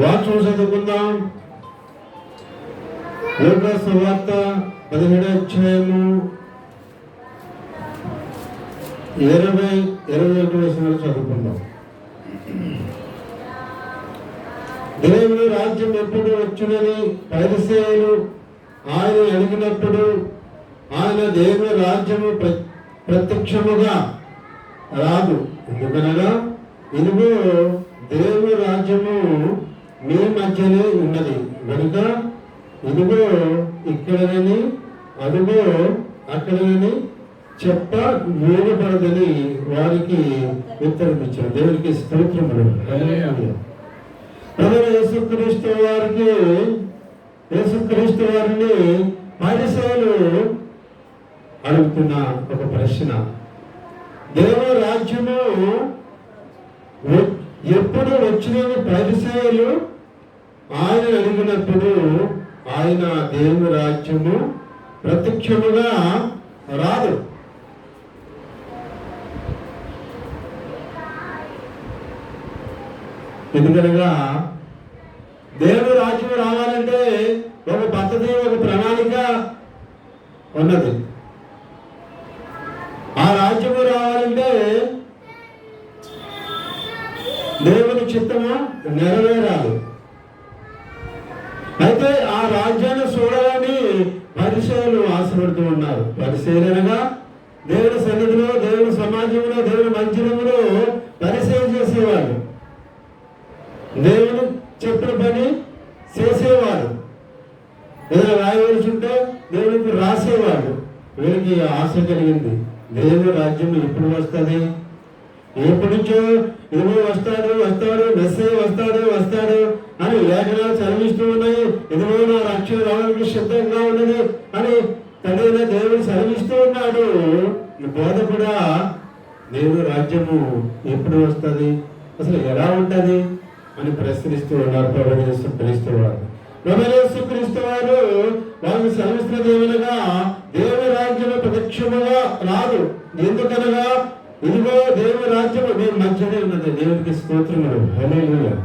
వాక్యం చదువుకుందాం. లూకా సువార్త 17వ అధ్యాయము 20-21 వచనాలు చదువుకుందాం. దేవుని రాజ్యం ఎప్పుడు వచ్చునని పరిసయ్యులు ఆయన అడిగినప్పుడు ఆయన దేవుని రాజ్యము ప్రత్యక్షముగా రాదు, ఎందుకనగా ఇదిగో దేవుని రాజ్యము మీ మధ్యనే ఉన్నది కనుక ఇదిగో ఇక్కడనని అదిగో అక్కడనని చెప్ప వీలుపడదని వారికి ఉత్తరం ఇచ్చారు. దేవునికి స్తోత్రములు. యేసుక్రీస్తు వారిని పరిసయ్యులు అడుగుతున్న ఒక ప్రశ్న, దేవుని రాజ్యము ఎప్పుడు వచ్చినని పరిసయ్యులు ఆయన అడిగినప్పుడు ఆయన దేవుని రాజ్యము ప్రత్యక్షముగా రాదు. ఎందుకనగా దేవుని రాజ్యం రావాలంటే ఒక పద్ధతి, ఒక ప్రణాళిక ఉన్నది. ఆ రాజ్యము రావాలంటే దేవుని చిత్తము నెరవేరాలి. అయితే ఆ రాజ్యాన్ని చూడాలని పరిసయ్యులు ఆశపడుతూ ఉన్నారు. పరిసయ్యులు అనగా దేవుని సన్నిధిలో, దేవుని సమాజంలో, దేవుని మందిరంలో పరిచయం చేసేవాళ్ళు, దేవుని చెప్పిన పని చేసేవాడు, ఏదైనా రాయవలసి ఉంటే దేవునికి రాసేవాడు. వీరికి ఆశ కలిగింది, దేవుని రాజ్యం ఎప్పుడు వస్తుంది, ఎప్పటి నుంచో ఇదిగో వస్తాడు మెస్సయ్య వస్తాడు అని లేఖనాలు చదివిస్తూ ఉన్నాయి. ఇదిగో నా రక్షణ రావడానికి సిద్ధంగా ఉన్నది అని తండ్రి దేవుడు చదివిస్తూ ఉన్నాడు. బోధ కూడా దేవుని రాజ్యము ఎప్పుడు వస్తుంది, అసలు ఎలా ఉంటుంది అని ప్రశ్నిస్తూ ఉన్నారు. ప్రభువు యేసుక్రీస్తు వారు వాళ్ళని సెలవిస్తున్నది ఏమనగా దేవుని రాజ్యము ప్రత్యక్షముగా రాదు, ఎందుకనగా ఇదిగో దేవుని రాజ్యము మీ మధ్యనే ఉన్నది. దేవునికి స్తోత్రములు. హల్లెలూయా.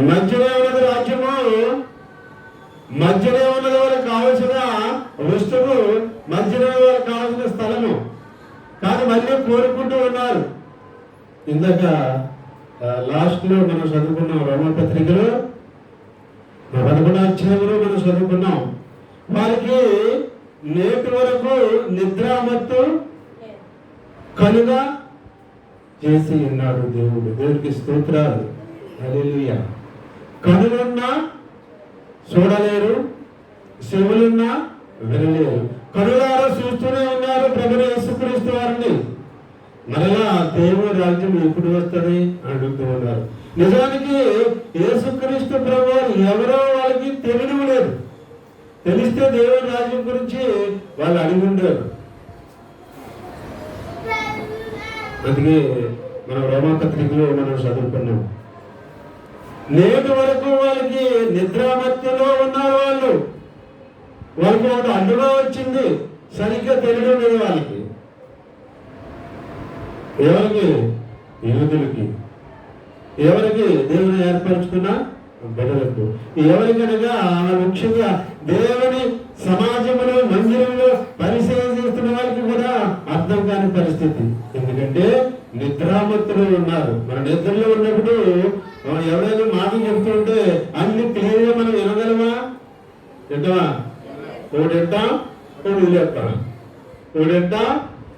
మధ్యనే ఉన్నది రాజ్యము, మధ్యనే ఉన్నది వాళ్ళకి కావలసిన వస్తువు, మధ్యనే వాళ్ళకి కావలసిన స్థలము. కానీ మళ్ళీ కోరుకుంటూ ఉన్నారు. ఇందాక లాస్ట్ లో మనం చదువుకున్నాం, రోమపత్రికలో 11వ అధ్యాయంలో మనం చదువుకున్నాం. వారికి నేటి వరకు నిద్రామత్తు కలుగా చేసి ఉన్నాడు దేవుడు. దేవుడికి స్తోత్రాలు. హల్లెలూయా. కనులున్నా చూడలేరు, చెవులున్నా వినలేరు, కనులారా చూస్తూనే ఉన్నారు ప్రభువు యేసుక్రీస్తు వారిని. మరలా దేవుని రాజ్యం ఎప్పుడు వస్తుంది అడుగుతూ ఉన్నారు. నిజానికి యేసుక్రీస్తు ప్రభు ఎవరో వాళ్ళకి తెలియడం లేదు. తెలిస్తే దేవుని రాజ్యం గురించి వాళ్ళు అడిగి ఉండేవారు. అందుకే మనం రోమపత్రికలో మనం చదువుకున్నాం. నేటి వరకు వాళ్ళకి నిద్రామత్తులో ఉన్నారు. వాళ్ళకి ఒక అడ్డుగా వచ్చింది, సరిగ్గా తెలియడం లేదు వాళ్ళకి. ఎవరికి? యూదులకి. ఎవరికి? దేవుని ఏర్పరచుకున్న బిడ్డలకు. ఎవరికనగా ముఖ్యంగా దేవుని సమాజంలో, మందిరంలో పరిచయం చేస్తున్న వాళ్ళకి కూడా కాని పరిస్థితి. ఎందుకంటే నిద్రామత్తులు ఉన్నారు. మన నిద్రలో ఉన్నప్పుడు ఎవరైనా మాటలు చెప్తుంటే అన్ని క్లియర్గా మనం వినగలమా? వింటామా? ఒకటి వింటాం, ఒకటి వదిలేస్తాం, ఒకటి వింటాం,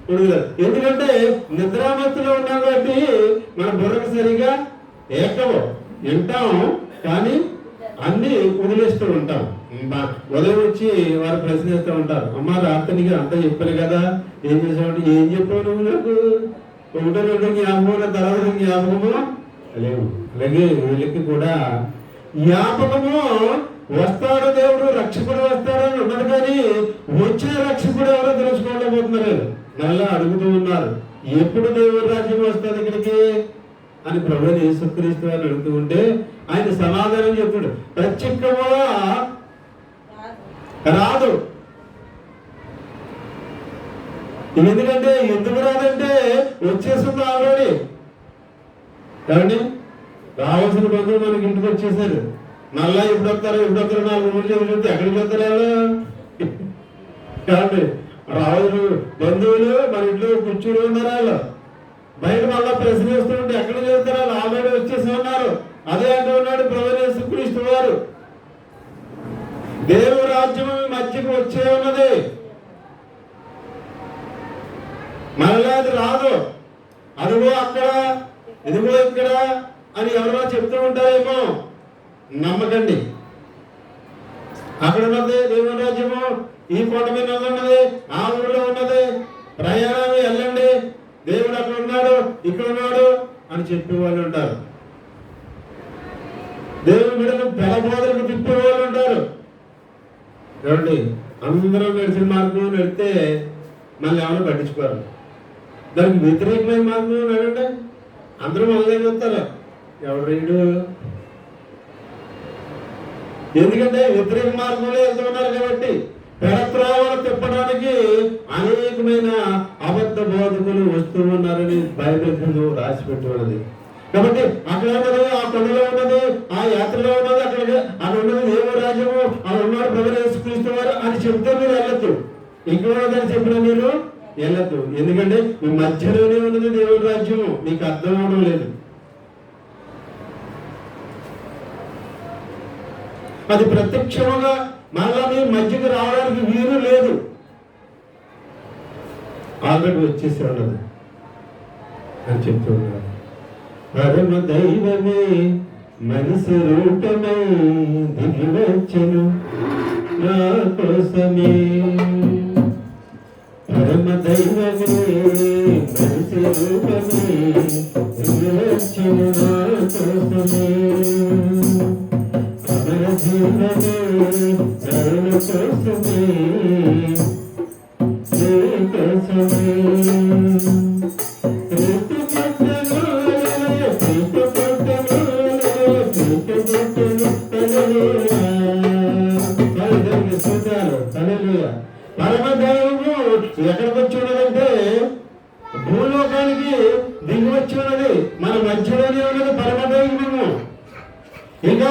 ఒకటి వదిలేస్తాం. ఎందుకంటే నిద్రామత్తులో ఉన్నాం కాబట్టి మన బుర్రకు సరిగా ఏకవు వింటాం, కానీ అన్ని వదిలేస్తూ ఉంటాం. ఉదయం వచ్చి వారు ప్రశ్నిస్తూ ఉంటారు, అమ్మ రాత్రికి అంతా చెప్పాను కదా, ఏం చేసామంటే ఏం చెప్పావు నువ్వు నాకు? ఒకటో రెండో జ్ఞాపకం, తర్వాత జ్ఞాపకము లేవు. అలాగే వీళ్ళకి కూడా జ్ఞాపకము వస్తాడు, దేవుడు రక్షకుడు వస్తాడని ఉన్నది, కానీ వచ్చిన రక్షకుడు ఎవరో తెలుసుకోలేకపోతున్నారు. మళ్ళా అడుగుతూ ఉన్నారు, ఎప్పుడు దేవుడి రాజ్యం వస్తుంది ఇక్కడికి అని ప్రభువైన యేసుక్రీస్తు వారిని అడుగుతూ ఉంటే ఆయన సమాధానం చెప్తాడు, ప్రత్యేకముగా రాదు. ఎందుకంటే ఎందుకు రాదంటే వచ్చేసింది ఆల్రెడీ. కాబట్టి రావాల్సిన బంధువులు మనకి ఇంటికి వచ్చేసారు. మళ్ళా ఇప్పుడు వస్తారు 4 రోజులు ఎక్కడికి వస్తారు? కాబట్టి రావాల్సిన బంధువులు మన ఇంట్లో కూర్చుని ఉన్నారు. వాళ్ళు బయట మళ్ళా ప్రశ్నిస్తూ ఉంటే ఎక్కడికి వెళ్తారు? వాళ్ళు ఆల్రెడీ వచ్చేసి ఉన్నారు. అదే అంటూ ఉన్నాడు ప్రభువైన యేసుక్రీస్తు వారు, దేవుని రాజ్యం మధ్యకు వచ్చే ఉన్నది, మళ్ళీ అది రాదు. అదిగో అక్కడ, ఇదిగో ఇక్కడ అని ఎవరో చెప్తూ ఉంటారేమో, నమ్మకండి. అక్కడ ఉన్నది దేవుని రాజ్యము, ఈ కోట మీద ఉన్నది, ఆ ఊళ్ళో ఉన్నది, ప్రయాణం వెళ్ళండి, దేవుడు అక్కడ ఉన్నాడు, ఇక్కడ ఉన్నాడు అని చెప్పేవాళ్ళు ఉంటారు. దేవుని బిడ్డను పెడబోదలకు తిప్పేవాళ్ళు ఉంటారు. చూడండి, అందరూ నడిచిన మార్గం నడితే మళ్ళీ ఎవరు పట్టించుకోరు. దానికి వ్యతిరేకమైన మార్గం నడండి, అందరూ మొదలై వస్తారు. ఎవరు రైడు? ఎందుకంటే వ్యతిరేక మార్గంలో వెళ్తున్నారు కాబట్టి. పెడత్రోవలు తిప్పడానికి అనేకమైన అబద్ధ బోధకులు వస్తూ ఉన్నారని బైబిల్ గ్రంథం రాసి పెట్టి ఉన్నది. కాబట్టి అక్కడ ఉన్నది, ఆ కొండలో ఉన్నది, ఆ యాత్రలో ఉన్నది, అక్కడ ఉన్నది దేవుని రాజ్యము, అక్కడ ఉన్నాడు ప్రభువైన యేసుక్రీస్తు వారు అని చెప్తే మీరు వెళ్ళొద్దు. ఇక్కడ ఉన్నదని చెప్పిన మీరు వెళ్ళొద్దు. ఎందుకంటే మీ మధ్యలోనే ఉన్నది దేవుని రాజ్యము, మీకు అర్థం అవడం లేదు. అది ప్రత్యక్షముగా మళ్ళా మీ మధ్యకి రావడానికి వీలు లేదు, ఆల్రెడీ వచ్చేసి ఉన్నది అని చెప్తూ ఉన్నారు. పరమ దైవమే మనిషి రూపమై దిగి వచ్చెను నా కోసమే. పరమ దైవమే మనిషి రూపమై దిగి వచ్చెను నా కోసమే. అమర జీవమే ప్రాణ కోసమే, కోసమే. పరమదైవము ఎక్కడికి వచ్చి ఉన్నదంటే భూలోకానికి దిగి వచ్చి ఉన్నది, మన మధ్యలోనే ఉన్నది పరమదైవము. ఇక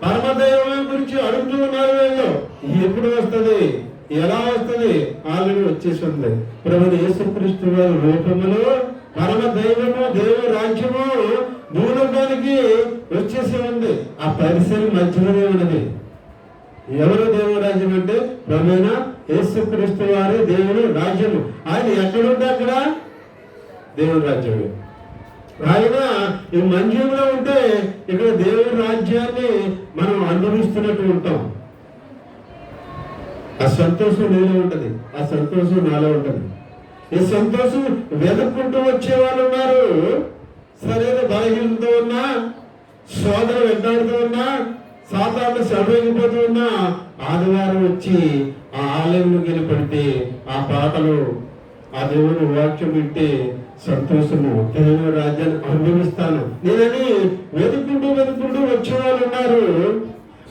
పరమదైవం గురించి అడుగుతూ ఉన్నారు వీళ్ళు, ఎప్పుడు వస్తుంది, ఎలా వస్తుంది? ఆల్రెడీ వచ్చేసి ఉంది. ప్రభువైన యేసుక్రీస్తు వారి రూపములో పరమదైవము, దేవుని రాజ్యము భూలోకానికి వచ్చేసి ఉంది. ఆ పరిసర మధ్యలోనే ఉన్నది. ఎవరు దేవుని రాజ్యం అంటే ప్రభువైన యేసుక్రీస్తు వారి దేవుని రాజ్యము. ఆయన ఎక్కడుంటే అక్కడ దేవుని రాజ్యమే. ఆయన ఈ మంజూలో ఉంటే ఇక్కడ దేవుని రాజ్యాన్ని మనం అనుభవిస్తున్నట్టు ఉంటాం. ఆ సంతోషం నీలో ఉంటది, ఆ సంతోషం నాలో ఉంటది. ఈ సంతోషం వెతుక్కుంటూ వచ్చే వాళ్ళు ఉన్నారు. సరైన బలహీనతో ఉన్నా, శోధన వెంటాడుతూ ఉన్నా, సాతాను సడవైపోతూ ఉన్నా, ఆదివారం వచ్చి ఆ ఆలయంలోకి వెళ్ళి పడితే ఆ పాటలు, ఆ దేవుని వాక్యం వింటే సంతోషము, దేవుని రాజ్యాన్ని అనుభవిస్తాను నేనని వెతుక్కుంటూ వచ్చే వాళ్ళు ఉన్నారు.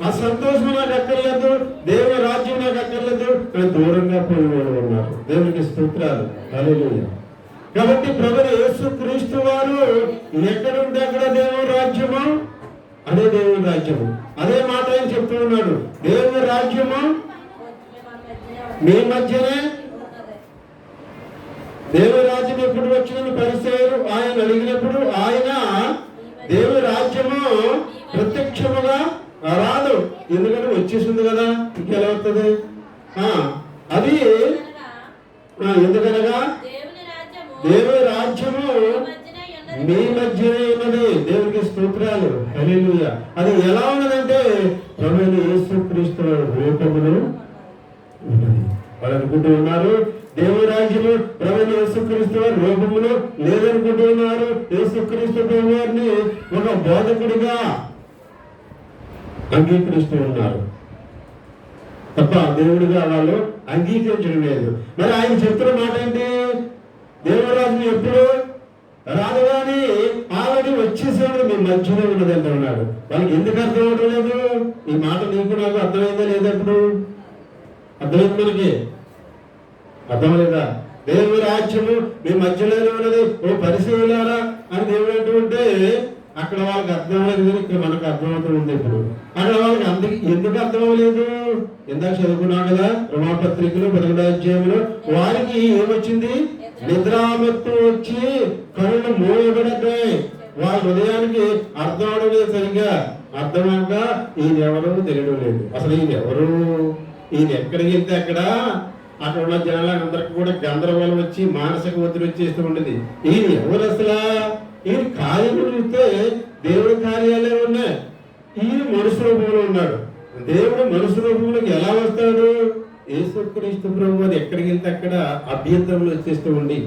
ఆ సంతోషం నాకు అక్కర్లేదు, దేవుని రాజ్యం నాకు అక్కర్లేదు అని దూరంగా పోయేవాళ్ళు ఉన్నారు. దేవునికి స్తోత్రాలు, హల్లెలూయా. కాబట్టి ప్రభువైన యేసుక్రీస్తు వారు ఎక్కడుంటే అక్కడ దేవుని రాజ్యము, అదే దేవుని రాజ్యము. అదే మాట ఆయన చెప్తూ ఉన్నాడు, దేవుని రాజ్యము మీ మధ్యనే దేవుని రాజ్యం ఎప్పుడు వచ్చిందని పరిసయ్యులు ఆయన అడిగినప్పుడు ఆయన దేవుని రాజ్యము ప్రత్యక్షముగా రాదు, ఎందుకంటే వచ్చేసింది కదా, ఇంకెలా వస్తుంది? అది ఎందుకనగా దేవుని రాజ్యము మీ మధ్యనే ఉన్నది. దేవునికి స్తోత్రాలు, హల్లెలూయా. అది ఎలా ఉన్నదంటే ప్రభువైన యేసుక్రీస్తు రూపములో ఉన్నది. వాళ్ళు అనుకుంటూ ఉన్నారు దేవుని రాజ్యము ప్రభువైన యేసుక్రీస్తు వారి రూపములో లేదనుకుంటూ ఉన్నారు. యేసుక్రీస్తు ప్రభు వారిని ఒక బోధకుడిగా అంగీకరిస్తూ ఉన్నారు తప్ప దేవుడిగా వాళ్ళు అంగీకరించడం లేదు. మరి ఆయన చెప్తున్న మాట ఏంటి? దేవుని రాజ్యం ఎప్పుడు రాదు కానీ ఆల్రెడీ వచ్చేసేవాడు మీ మధ్యలో ఉన్నది అంటే ఉన్నాడు. వాళ్ళకి ఎందుకు అర్థం అవడం లేదు? ఈ మాట నీకు నాకు అర్థమైందా లేదా? ఇప్పుడు అర్థమైంది, మనకి అర్థమలేదా? దేవుని రాజ్యము మీ మధ్యలోనే ఉన్నది, ఓ పరిశీలారా అని దేవుడు అంటూ ఉంటే అక్కడ వాళ్ళకి అర్థం అవ్వలేదు, కానీ ఇక్కడ మనకు అర్థమవుతూ ఉంది. ఇప్పుడు అక్కడ వాళ్ళకి ఎందుకు అర్థం అవ్వలేదు? ఇందాక చదువుకున్నాం కదా రోమాపత్రికలో 11వ అధ్యాయంలో, వారికి ఏమొచ్చింది? నిద్రామత్తు వచ్చి కళ్ళు మూయబడ్డాయి. వాళ్ళ హృదయానికి అర్థం అవడం లేదు, సరిగ్గా అర్థమవక ఈయన ఎవరు తెలియడం లేదు. అసలు ఈయన ఎవరు, ఈయన ఎక్కడికి వెళ్తే అక్కడ ఉన్న జనాలందరికీ కూడా గందరగోళం వచ్చి మానసిక ఒత్తిడి వచ్చేస్తూ ఉండేది. ఈయన ఎవరు అసలు? ఈయన కార్యములు చూస్తే దేవుడి కార్యాలే ఉన్నాయి. ఈయన మనుషు రూపంలో ఉన్నాడు. దేవుడు మనుషు రూపంలోకి ఎలా వస్తాడు? యేసుక్రీస్తు ప్రభు అది ఎక్కడికి వెళ్తే అక్కడ అభ్యంతరములు వచ్చేస్తూ ఉండి,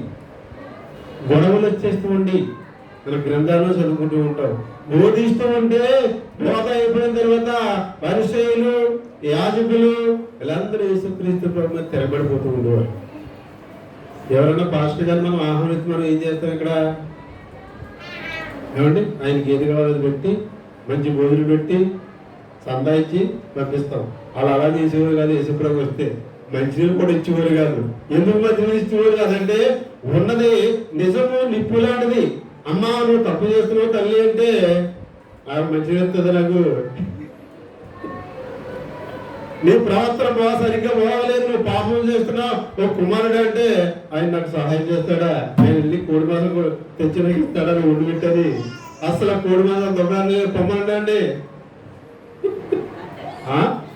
గొడవలు వచ్చేస్తూ ఉండి, మన గ్రంథాల్లో చదువుకుంటూ ఉంటాం. బోధిస్తూ ఉంటే బోధ అయిపోయిన తర్వాత పరిసయ్యులు, యాజకులు వీళ్ళందరూ యేసుక్రీస్తు ప్రభు మీద తిరగబడిపోతూ ఉండేవారు. ఎవరైనా పాస్టర్ గారు మనం ఆహ్వానించి మనం ఏం చేస్తాం? ఇక్కడ ఏమండి ఆయనకి ఏది కావాలని పెట్టి మంచి భోజనం పెట్టి సందాయించి పంపిస్తాం. అలా చేసేవారు కాదు. యేసుప్రభు వస్తే మంచినీళ్ళు కూడా ఇచ్చేవారు కాదు. ఎందుకు మంచినీళ్ళు ఇచ్చేవారు కాదంటే ఉన్నది నిజము నిప్పు లాంటిది. అమ్మా నువ్వు తప్పు చేస్తున్నావు తల్లి అంటే ఆమె మంచిగా వస్తుంది. నాకు నీ ప్రవర్తన సరిగ్గా పోవలేదు, నువ్వు పాపం చేస్తున్నావు ఓ కుమారుడు అంటే ఆయన నాకు సహాయం చేస్తాడా? ఆయన వెళ్ళి కోడి మాసం తెచ్చిన ఇస్తాడా? నువ్వు ఉండి పెట్టది అసలు కోడి మాసం దొంగ పొమ్మనండి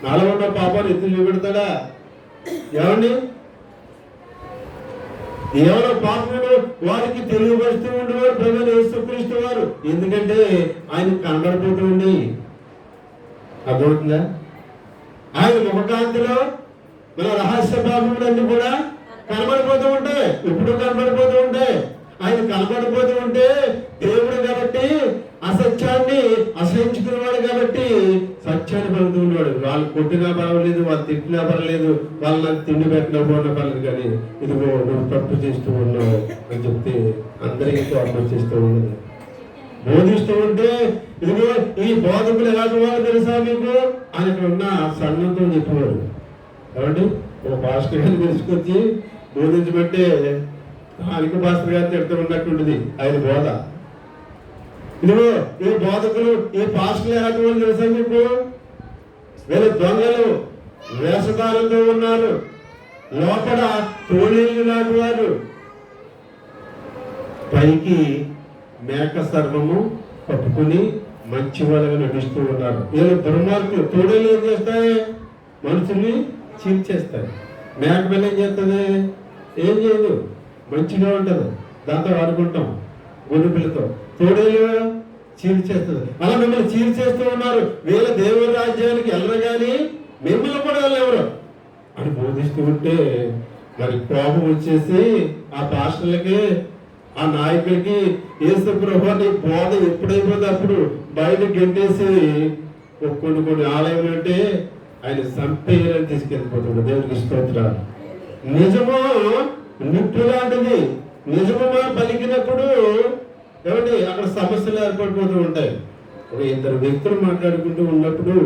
నాలో ఉన్న పాపాన్ని ఎత్తులు చూపెడతాడా? ఏమండి ఎవరో పాపములు వారికి తెలియపరుస్తూ ఉండేవారు ప్రభువైన యేసుక్రీస్తు వారు. ఎందుకంటే ఆయన కనబడిపోతూ ఉండి, అర్థమవుతుందా? ఆయన ముఖకాంతిలో మన రహస్య పాపములన్నీ కూడా కనబడిపోతూ ఉంటాయి. ఎప్పుడు కనబడిపోతూ ఉంటాయి. ఆయన కనబడిపోతూ ఉంటే దేవుడు కాబట్టి అసత్యాన్ని అసహించుకునేవాడు కాబట్టి సత్యాన్ని పలుకుతూ ఉండేవాడు. వాళ్ళు కొట్టినా పర్వాలేదు, వాళ్ళు తిట్టినా పర్వాలేదు, వాళ్ళు నాకు తిండి పెట్టినా పోయినా పర్లేదు, కానీ ఇదిగో నువ్వు తప్పు చేస్తూ ఉన్నావు అని చెప్తే అందరికీ తప్పు వచ్చేస్తూ ఉన్నది. బోధిస్తూ ఉంటే ఇదిగో ఈ బోధకులు ఎలాంటి వాళ్ళు తెలుసా మీకు? ఆయన ఉన్న సన్నంతో చెప్పేవాడు. ఏమండి ఒక పాస్టర్ గారిని తెలుసుకొచ్చి బోధించబట్టే అనిక పాస్టర్ గారు తిడుతూ ఉన్నట్టుండేది ఆయన బోధ. ఇదిగో ఈ బోధకులు ఈ పాస్టర్లు ఎలాంటి వాళ్ళు తెలుసా మీకు? వీళ్ళు దొంగలు, వేషధారులతో ఉన్నారు, లోపల తోడేళ్ళు లాంటి వారు, పైకి మేక సర్వము పట్టుకుని మంచి వాళ్ళగా నటిస్తూ ఉన్నారు. వీళ్ళు దుర్మార్గులు. తోడేళ్ళు ఏం చేస్తాయి? మనుషుల్ని చీల్చేస్తాయి. మేక పిల్ల ఏం చేస్తుంది? ఏం చేయదు, మంచిగా ఉంటుంది, దాంతో ఆడుకుంటాం గొడ్డు పిల్లతో. తోడేళ్ళు చీల్చేస్తుంది. అలా మిమ్మల్ని చీల్చేస్తూ ఉన్నారు. వీళ్ళ దేవుని రాజ్యానికి వెళ్ళరు కానీ మిమ్మల్ని కూడా వెళ్ళెవరు అని బోధిస్తూ ఉంటే మరి కోపం వచ్చేసి ఆ పాస్టర్లకి ఆ నాయకులకి యేసు ప్రభువుని బోధ ఎప్పుడైపోతే అప్పుడు బయట గెంటేసి కొన్ని ఆలయం అంటే ఆయన సంపేయాలని తీసుకెళ్ళిపోతుంది. దేవునికి స్తోత్రాలు. నిజము నిప్పు లాంటిది. నిజము పలికినప్పుడు ఏమంటే అక్కడ సమస్యలు ఏర్పడిపోతూ ఉంటాయి. ఒక ఇద్దరు వ్యక్తులు మాట్లాడుకుంటూ ఉన్నప్పుడు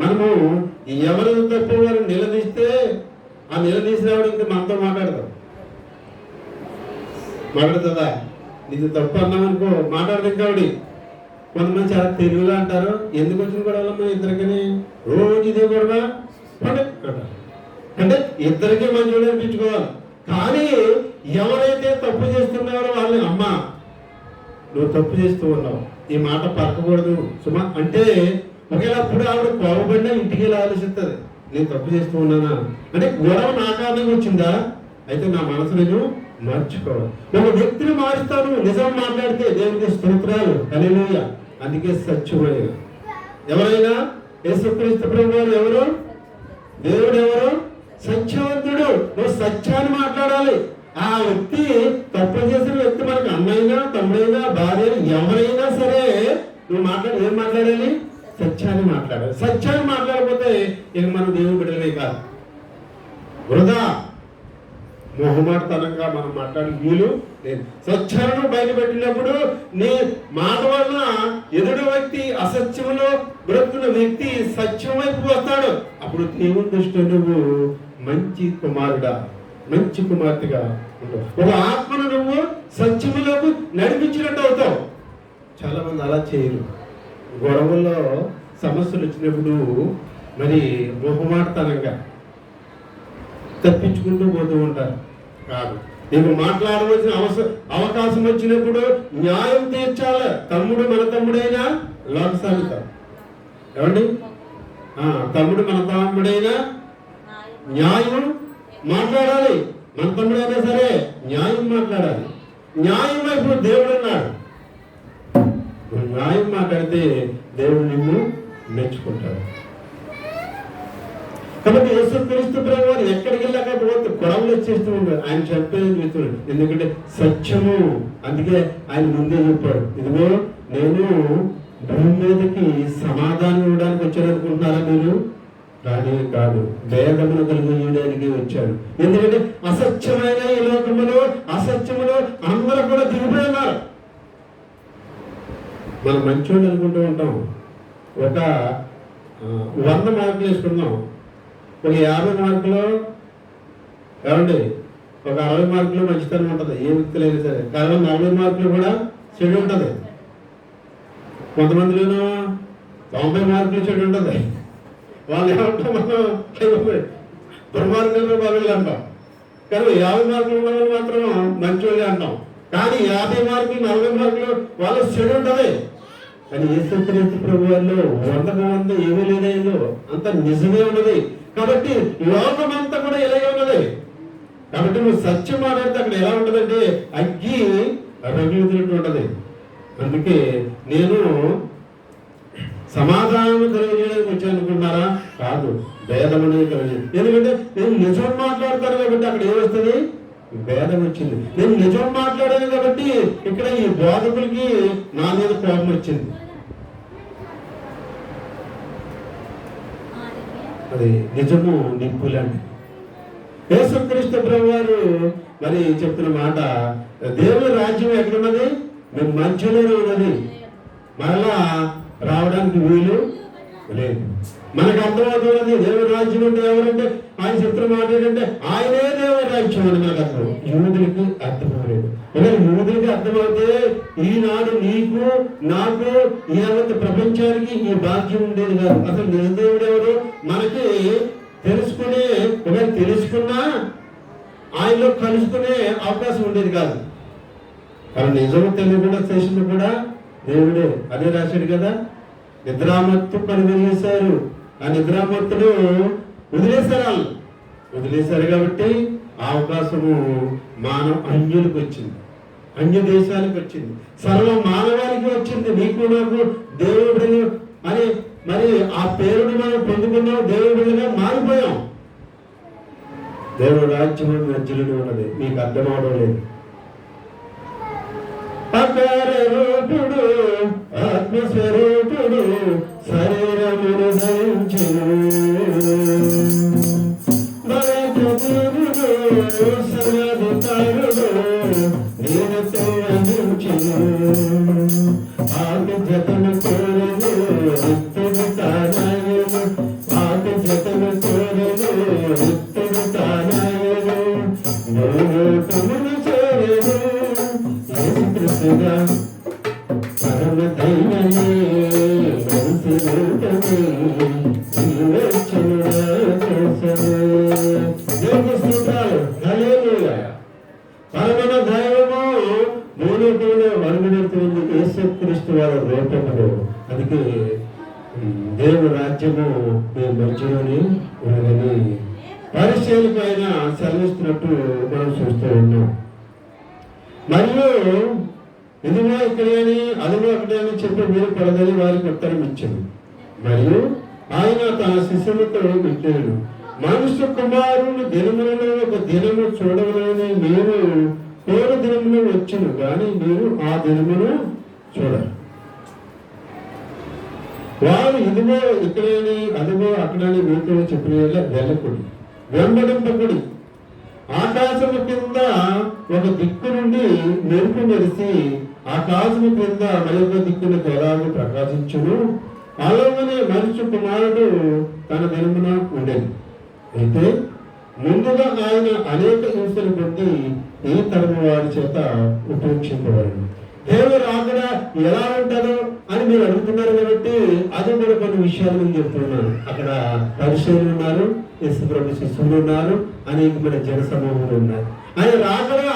మనము ఎవరు తప్పు వారు నిలదీస్తే ఆ నిలదీసినవాడు ఇంకా మనతో మాట్లాడతాం. మాట్లాడుతుందా? ఇది తప్పు అన్నామనుకో మాట్లాడదు ఇంకావిడి. కొంతమంది చాలా తెలుగుగా అంటారు, ఎందుకు వచ్చిన గొడవలమ్మా ఇద్దరికని రోజు ఇదే గొడవ అంటే ఇద్దరికీ మంచి అనిపించుకోవాలి. కానీ ఎవరైతే తప్పు చేస్తున్నారో వాళ్ళని అమ్మా నువ్వు తప్పు చేస్తూ ఉన్నావు, ఈ మాట పలకకూడదు సుమా అంటే ఒకవేళ అప్పుడు ఆవిడ కోపబడినా ఇంటికి వెళ్ళి ఆలోచిస్తుంది, నేను తప్పు చేస్తూ ఉన్నానా అంటే గొడవ నా కారణంగా వచ్చిందా, అయితే నా మనసు నేను మార్చుకోవాలి. ఒక వ్యక్తిని మారుస్తాను నిజం మాట్లాడితే దేవునికి స్తోత్రాలు హల్లెలూయా. అందుకే సత్యమైన ఎవరైనా యేసుక్రీస్తు ప్రభువారు ఎవరు, దేవుడు ఎవరు, సత్యవంతుడు. నువ్వు సత్యాన్ని మాట్లాడాలి. ఆ వ్యక్తి తప్పు చేసిన వ్యక్తి మనకు అన్నైనా తమ్ముడైనా భార్య ఎవరైనా సరే నువ్వు ఏం మాట్లాడాలి, సత్యాన్ని మాట్లాడాలి. సత్యాన్ని మాట్లాడకపోతే ఇక మనం దేవుని బిడ్డలే కాదు, వృధా మొహమాటతనంగా మనం మాట్లాడే వీలు లేదు. సత్యాలను బయటపెట్టినప్పుడు నీ మాట వలన ఎదుటి వ్యక్తి అసత్యంలో బ్రతుకున్న వ్యక్తి సత్యం వైపు వస్తాడు. అప్పుడు దేవుని దృష్టిలో నువ్వు మంచి కుమారుడా మంచి కుమార్తెగా ఉంటావు. ఒక ఆత్మను నువ్వు సత్యములకు నడిపించినట్టు అవుతావు. చాలా మంది అలా చేయరు. గొడవల్లో సమస్యలు వచ్చినప్పుడు మరి మొహమాటతనంగా తప్పించుకుంటూ పోతూ ఉంటారు. కాదు, నీకు మాట్లాడవలసిన అవకాశం వచ్చినప్పుడు న్యాయం తీర్చాలి. తమ్ముడు మన తమ్ముడైనా లోకసాగిత ఏమండి, తమ్ముడు మన తమ్ముడైనా న్యాయం మాట్లాడాలి. మన తమ్ముడైనా సరే న్యాయం మాట్లాడాలి. న్యాయం వైపు దేవుడు అన్నాడు. న్యాయం మాట్లాడితే దేవుడు నిన్ను మెచ్చుకుంటాడు. కాబట్టి యేసుక్రీస్తు ప్రభువారు ఎక్కడికి వెళ్ళాక గొడవలు వచ్చేస్తూ ఉంటాడు. ఆయన చెప్పేది చూస్తున్నాడు, ఎందుకంటే సత్యము. అందుకే ఆయన ముందే చెప్పాడు, ఇదిగో నేను భూమి మీదకి సమాధానం ఇవ్వడానికి వచ్చాడు అనుకుంటున్నారా మీరు, కానీ కాదు, భేదమును కలిగించడానికి వచ్చాడు. ఎందుకంటే అసత్యమైన ఈ లోకములో అసత్యములో అందరూ కూడా దిగిపోయి ఉన్నారు. మనం మంచోళ్ళు అనుకుంటూ ఉంటాం. ఒక 100 మార్కులు వేసుకుందాం, ఒక 50 మార్కులు ఏమండి, ఒక 60 మార్కులు మంచితనం ఉంటుంది ఏ వ్యక్తులైనా సరే, కానీ 40 మార్కులు కూడా చెడు ఉంటుంది. కొంతమందిలోనూ 90 మార్కులు చెడు ఉంటుంది. వాళ్ళు ఏమంటాం, మనం దుర్మార్గంలో బదులు అంటాం, కానీ 50 మార్కులు ఉన్న వాళ్ళు మాత్రం మంచోళ్ళే అంటాం. కానీ 50 మార్కులు 40 మార్కులు వాళ్ళు చెడు ఉంటుంది. కానీ యేసుక్రీస్తు ప్రభువులో 100 ఏమీ లేదేదో అంత నిజమే ఉన్నది. కాబట్టి లోకమంతా కూడా ఇలాగే ఉన్నది. కాబట్టి నువ్వు సత్యం మాట్లాడితే అక్కడ ఎలా ఉంటుందంటే అగ్గి రగులుతున్నట్టు ఉంటది. అందుకే నేను సమాధానం కలిగజేయడానికి వచ్చాను అనుకుంటున్నారా, కాదు, భేదం అనేది కలిగేది. ఎందుకంటే నేను నిజం మాట్లాడతాను కాబట్టి అక్కడ ఏమొస్తుంది, భేదం వచ్చింది. నేను నిజం మాట్లాడాను కాబట్టి ఇక్కడ ఈ బోధకులకి నా మీద కోపం వచ్చింది. అది నిజము నింపులండి. యేసుక్రీస్తు ప్రభువారు మరి చెప్తున్న మాట, దేవుని రాజ్యం ఎక్కడున్నది, మేము మధ్యలోనే ఉన్నది, మరలా రావడానికి వీలు లేదు. మనకు అర్థమవుతున్నది దేవుని రాజ్యం అంటే ఎవరంటే ఆయన చెప్తున్న మాట ఏంటంటే ఆయనే దేవుని రాజ్యం అని మనకు అర్థం. యూదులకి అర్థమవలేదు. ఒకవేళ యూదులకి అర్థమవుతే ఈనాడు నీకు నాకు యావత్ ప్రపంచానికి ఈ భాగ్యం ఉండేది కాదు. అసలు నిజదేవుడు ఎవరు మనకి తెలుసుకునే, ఒకవేళ తెలుసుకున్నా ఆయనలో కలుసుకునే అవకాశం ఉండేది కాదు. కానీ నిజము తెలియకుండా చేసింది కూడా దేవుడే. అదే రాశాడు కదా, నిద్రామత్తు కనుగొనేశారు. ఆ నిద్రామత్తులు వదిలేశారు కాబట్టి ఆ అవకాశము అన్యులకు వచ్చింది, అన్య దేశాలకు వచ్చింది, సర్వ మానవానికి వచ్చింది. నీకు నాకు దేవుడు అని మరి ఆ పేరుని మనం పొందుకున్నాం, దేవుడిగా మారిపోయాం. దేవుడు రాజ్యం మధ్యలో ఉన్నది, మీకు అర్థం అవడం లేదు. అకార రూపుడు ఆత్మస్వరూపుడు శరీరమును ధరించును, సమాధికారుడు నేనతో అందించును, ఆకు జతను కోరను రిక్తుడు తానాయను, ఆకు జతను కోరను రిక్తుడు తానాయను, నోటమును చేరను యేసుక్రీస్తుగా పరమ దైవమే మనసు రూపమే రూపంలో. అందుకే దేవుని రాజ్యము మీ మధ్యలోనే ఉన్నదని పరిచయాలకు ఆయన సెలవిస్తున్నట్టు మనం చూస్తూ ఉన్నాం. మరియు ఇదిగో ఇక్కడని అదిగో అక్కడని చెప్పి మీరు పడదని వారికి ఉత్తరం ఇచ్చాను. మరియు ఆయన తన శిష్యులతో పెట్టాడు, మనుష్య కుమారుని దినములలో ఒక దినము చూడవలని మీరు కోరు దినములు వచ్చును, కానీ మీరు ఆ దినమును చూడరు. వారు ఇదిగో ఇక్కడని అదిగో అక్కడని మీతో చెప్పిన వెళ్ళకుడి, వెంబడింపకుడి. ఆకాశము కింద ఒక దిక్కు నుండి మెరుపు మెరిసి ఆకాశము కింద మరొక దిక్కునకు ఎలాగో ప్రకాశించును, అలాగనే మనుష్య కుమారుడు తన దినమున ఉండేది. అయితే ముందుగా ఆయన అనేక హింసలు పొంది ఈ తరము వారి చేత ఉపేక్షింపబడింది. దేవుడు అక్కడ ఎలా ఉంటారో అని మీరు అడుగుతున్నారు కాబట్టి అది కూడా కొన్ని విషయాలు నేను చెప్తున్నాను. అక్కడ పరిశీలన ఉన్నారు, యేసుప్రభు శిష్యులు ఉన్నారు, అనేకమైన జన సమూహాలు ఉన్నారు. ఆయన రాకడా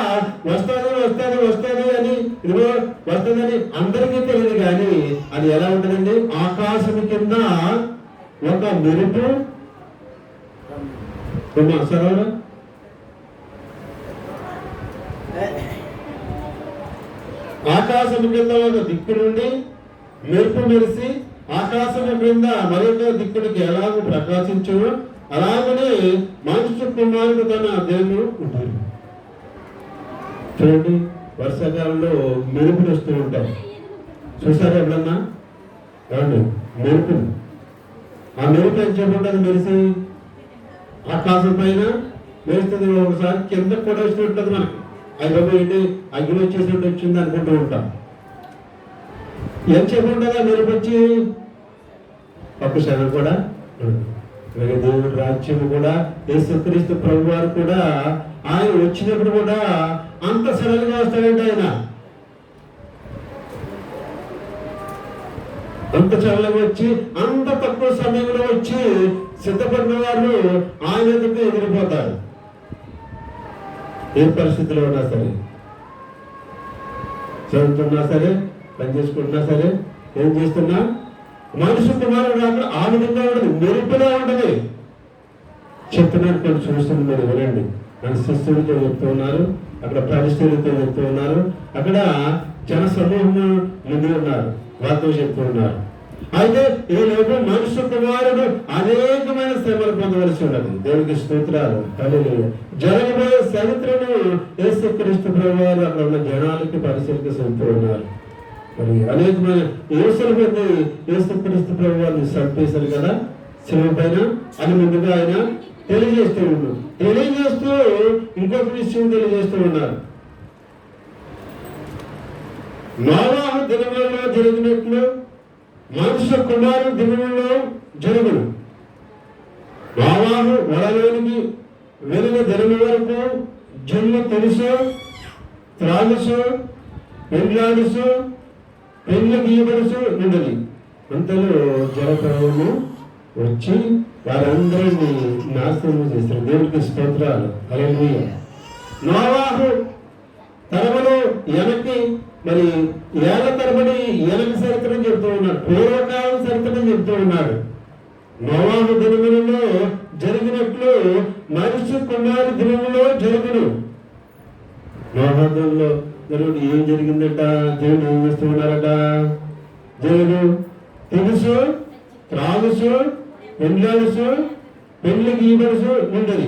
వస్తుంది వస్తుంది వస్తుంది అని ఇదిగో వస్తుందని అందరికీ తెలియదు, కానీ అది ఎలా ఉంటుందండి? ఆకాశం కింద ఒక మెరుపు సరవరా ఆకాశం కింద ఒక దిక్కు నుండి మెరుపు మెరిసి ఆకాశం క్రింద మరొక దిక్కుడికి ఎలాగో ప్రకాశించును, అలాగనే మనుష్య కుమారుడు తన దేవుడు ఉంటాడు. చూడండి, వర్షాకాలంలో మెరుపులు వస్తూ ఉంటాయి. చూసారా ఎప్పుడన్నా? ఏమండి మెరుపులు? ఆ మెరుపు ఏం చెప్పండి, మెరిసి ఆకాశం పైన మెరుస్తుంది. ఒకసారి కింద కూడా వచ్చి ఉంటుంది మనకి. అది బాబు ఏంటి అగ్ని వచ్చేసినట్టు వచ్చింది అనుకుంటూ ఉంటాం. ఏం చెప్పండి మెరుపు వచ్చి ఒక్కసారి కూడా. దేవుడి రాజ్యము కూడా యేసుక్రీస్తు ప్రభు వారు కూడా ఆయన వచ్చినప్పుడు కూడా అంత సడన్గా వస్తాడంటే ఆయన అంత చల్లగా వచ్చి అంత తక్కువ సమయంలో వచ్చి సిద్ధపడిన వారు ఆయన ఎదుటి ఎదిరిపోతారు. ఏ పరిస్థితిలో ఉన్నా సరే, చదువుతున్నా సరే, పని చేసుకుంటున్నా సరే, ఏం చేస్తున్నా మనుషు కుమారుడు రాక ఆ విధంగా ఉండదు, మెరుపులా ఉండదు. చెప్తున్నాను, కొన్ని చూస్తుంది మీరు వినండి. మన శిష్యులతో చెప్తూ ఉన్నారు, అక్కడ పరిస్థితులతో చెప్తూ ఉన్నారు, అక్కడ జన సమూహం ముందు ఉన్నారు, వారితో చెప్తూ ఉన్నారు. అయితే ఈ లోపు మనుష్య కుమారుడు అనేకమైన శ్రమలు పొందవలసి ఉన్నది. దేవునికి స్తోత్రాలు. హల్లెలూయా. జరగబోయే చరిత్రను యేసుక్రీస్తు ప్రభు వారు అక్కడ ఉన్న జనాలకి పరిశీలికి చెబుతూ ఉన్నారు. మరి అనేకమైన యేసుల మంది యేసుక్రీస్తు ప్రభు వారిని చంపేశారు కదా శిలువ పైన అని ముందుగా ఆయన తెలియజేస్తూ ఉన్నారు. తెలియజేస్తూ ఇంకొక విషయం తెలియజేస్తూ ఉన్నారు. నోవాహు దినములలో జరిగినట్లు మనుష్య కుమారుడు దినములలో జరుగును. నోవాహు వలలోనికి వెళ్ళిన దినము వరకు జన్మ తెలుసు, త్రాగుసు, పెండ్లాడుసు, పెళ్లి గీయబడుసు ఉండదు. అంతలో జలప్రవాహము వచ్చి వారందరినీ నాశనం చేస్తారు. దేవుడికి స్తోత్రాలు. హల్లెలూయా. నోవాహు తరములో వెనక్కి మరి ఏళ్ల తరబడి వెనక చరిత్రను చెప్తూ ఉన్నాడు, పూర్వకాలం చరిత్రను చెప్తూ ఉన్నాడు. నోవాహు దినములలో జరిగినట్లు మనుష్య కుమారు దినములో జరుగును. నోవాహులో దేవుడు ఏం జరిగిందట? దేవుడు ఏం చేస్తూ ఉన్నారట? దేవుడు తెలుసు, త్రాగుసు, పెండ్లాడుసు, పెళ్లి గీయబడుసు ఉండదు.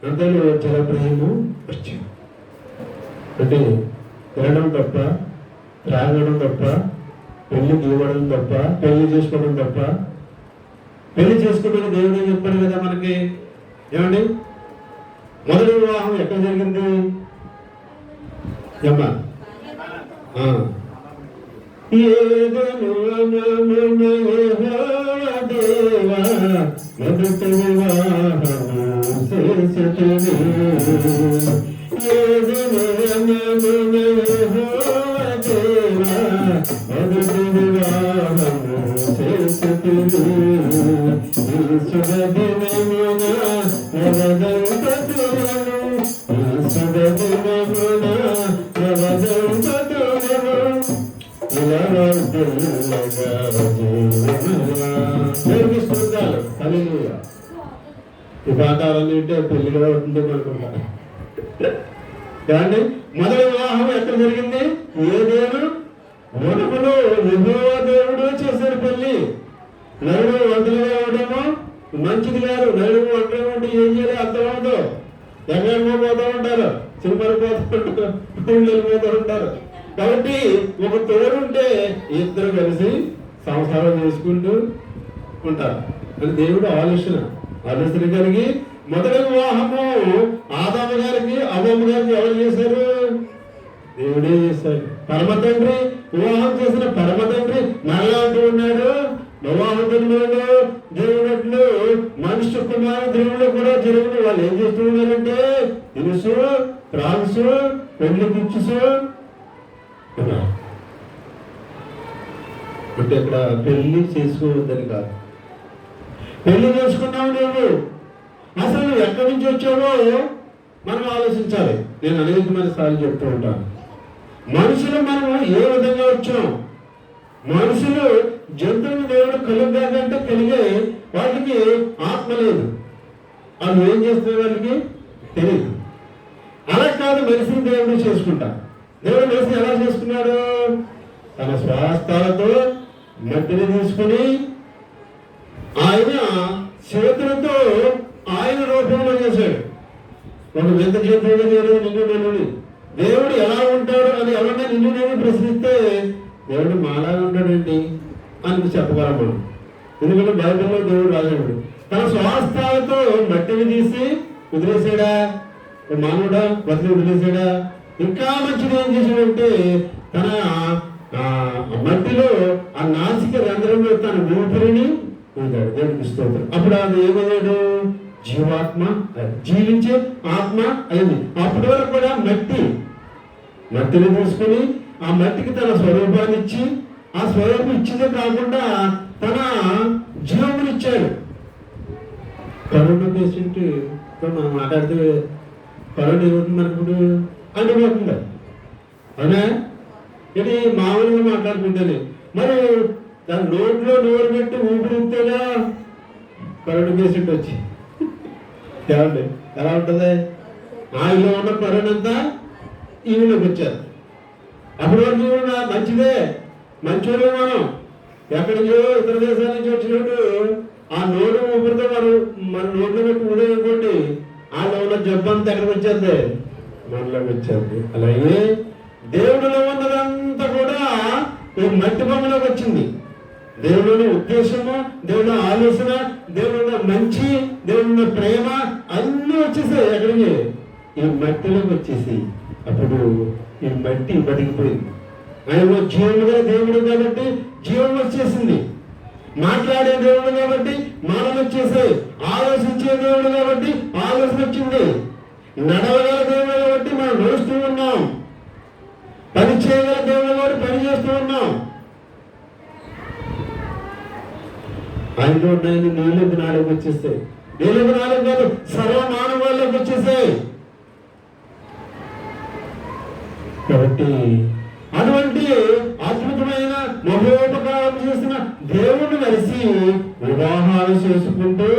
అంతలో జలప్రయము వచ్చింది. అంటే తినడం తప్ప, త్రాగడం తప్ప, పెళ్లి గీయబడడం తప్ప, పెళ్లి చేసుకోవడం తప్ప. పెళ్లి చేసుకుంటే దేవుడు ఏం చెప్పాడు కదా మనకి? ఏమండి, మొదటి వివాహం ఎక్కడ జరిగింది? అమ్మా మొదటి వివాహము చేసితివి, మొదటి వివాహము చేసితివి, శుభదినమున నవదంపతులను, శుభదినమున నవదంపతులను దేవుడికి స్తోత్రాలు. హల్లెలూయా. ఈ పాఠాలన్నీ ఉంటే పెళ్లిగా ఉంటుందో అనుకుంటా. కానీ మొదటి వివాహం ఎక్కడ జరిగింది? ఏదేను వనములో యెహోవా దేవుడు చేశారు పెళ్లి. నలుగురు వంటలుగా ఉండేమో మంచిది కాదు. నలుగురు వంటలు ఉంటే ఏం చేయాలి అర్థమవుతుందో. ఎక్కడికో పోతూ ఉంటారు, చిమ్మలు పోతూ ఉంటారు, ఊళ్ళో పోతూ ఉంటారు. కాబట్టి ఒక తోడుంటే ఇద్దరు కలిసి సంసారం చేసుకుంటూ ఉంటారు అని దేవుడు ఆలోచన కలిగి మొదటి వివాహము ఆదాము గారికి అవ్వమ్మ గారికి ఎవరు చేశారు? దేవుడే చేశారు. పరమ తండ్రి వివాహం చేసిన పరమ తండ్రి మరలా అంటూ ఉన్నాడు, వివాహంలో దేవుడు మనుష్య కుమారు దేవుళ్ళు కూడా జరుగుడు. వాళ్ళు ఏం చేస్తూ ఉన్నారంటే ఇనుసు త్రాసు పెళ్లి పిచ్చుసు అంటే ఇక్కడ పెళ్లి చేసుకోవద్దని కాదు. పెళ్లి చేసుకున్నావు నువ్వు, అసలు నువ్వు ఎక్కడి నుంచి వచ్చావో మనం ఆలోచించాలి. నేను అనేకమైన సార్లు చెప్తూ ఉంటాను, మనుషులు మనము ఏ విధంగా వచ్చాం. మనుషులు జంతువులు దేవుడు కలుగుతాడంటే కలిగే వాటికి ఆత్మ లేదు, అది ఏం చేస్తున్న వాళ్ళకి తెలియదు. అలా కాదు మనిషిని దేవుడు చేసుకుంటా. దేవుడు మనిషిని ఎలా చేసుకున్నాడు? తన స్వహస్తాలతో మట్టిని తీసుకుని ఆయన చేతులతో ఆయన రూపంలో చేశాడు. ఒక వింత జంతువుగా చేయలేదు నిన్ను నేను. దేవుడు ఎలా ఉంటాడు అని ఎవరన్నా నిన్ను నేను ప్రశ్నిస్తే దేవుడు మాలాగా ఉంటాడండి అని చెప్పగలం మనం. ఎందుకంటే బైబిల్లో దేవుడు రాశాడు. తన స్వహస్తాలతో మట్టిని తీసి వదిలేసాడా? మానవుడా బతికి వదిలేసాడా? ఇంకా మంచిది ఏం చేశాడంటే తన మట్టిలో ఆ నాసిక రంధ్రంలో తన ఊపిరిని ఊదాడు. దేవుడికి స్తోత్రం. అప్పుడు అది ఏమయ్యాడు? జీవాత్మ, జీవించే ఆత్మ అయింది. అప్పటి వరకు కూడా మట్టిని తీసుకుని ఆ మట్టికి తన స్వరూపాన్ని ఇచ్చి, ఆ స్వరూపం ఇచ్చిందే కాకుండా తన జీవమునిచ్చాడు. కరోనా పేషెంట్ మనం మాట్లాడితే కరోనా ఏమవుతుంది మనప్పుడు అంటుపోతుంది అవునా? ఇది మామూలుగా మాట్లాడుకుంటేనే మరి దాని నోట్లో నోరు పెట్టి ఊపిరితేనా కరోనా పేషెంట్ వచ్చి ఏమండి ఎలా ఉంటుంది? ఆయనలో ఉన్న కరోనా అంతా ఈవిలోకి వచ్చారు. అప్పటి వరకు మంచిదే, మంచోళ్ళు మనం ఎక్కడి నుంచో ఇతర దేశాల నుంచి వచ్చినట్టు ఆ నోటు ఊపిరితో మన నోట్లో పెట్టి ఊరేనుకోండి, వాళ్ళలో ఉన్న జబ్బు అంతా ఎక్కడికి వచ్చేది? మనలోకి వచ్చేది. అలాగే దేవుడిలో ఉన్నదంతా కూడా ఈ మట్టి బొమ్మలోకి వచ్చింది. దేవుడిలో ఉద్దేశము, దేవుడిలో ఆలోచన, దేవుడిలో మంచి, దేవుడిలో ప్రేమ అన్నీ వచ్చేసాయి. ఎక్కడికి? ఈ మట్టిలోకి వచ్చేసి అప్పుడు ఈ మట్టి బతికిపోయింది. ఆయనలో జీవముగా దేవుడు కాబట్టి జీవం వచ్చేసింది. మాట్లాడే దేవుడు కాబట్టి మాటలు వచ్చేసాయి. ఆలోచించే దేవుడు కాబట్టి ఆలోచన వచ్చింది. నడవగల దేవుడు కాబట్టి మనం నడుస్తూ ఉన్నాం. పని చేయగల దేవుడు కాబట్టి పని చేస్తూ ఉన్నాం. ఆయనలో ఉన్నాయని నీళ్ళకు నాలుగు వచ్చేస్తాయి. నీళ్ళకు నాలుగు కాదు, సర్వ మానవాళ్ళకి వచ్చేసాయి. కాబట్టి అటువంటి అద్భుతమైన మహోపకారం చేసిన దేవుడు కలిసి వివాహాలు చేసుకుంటూ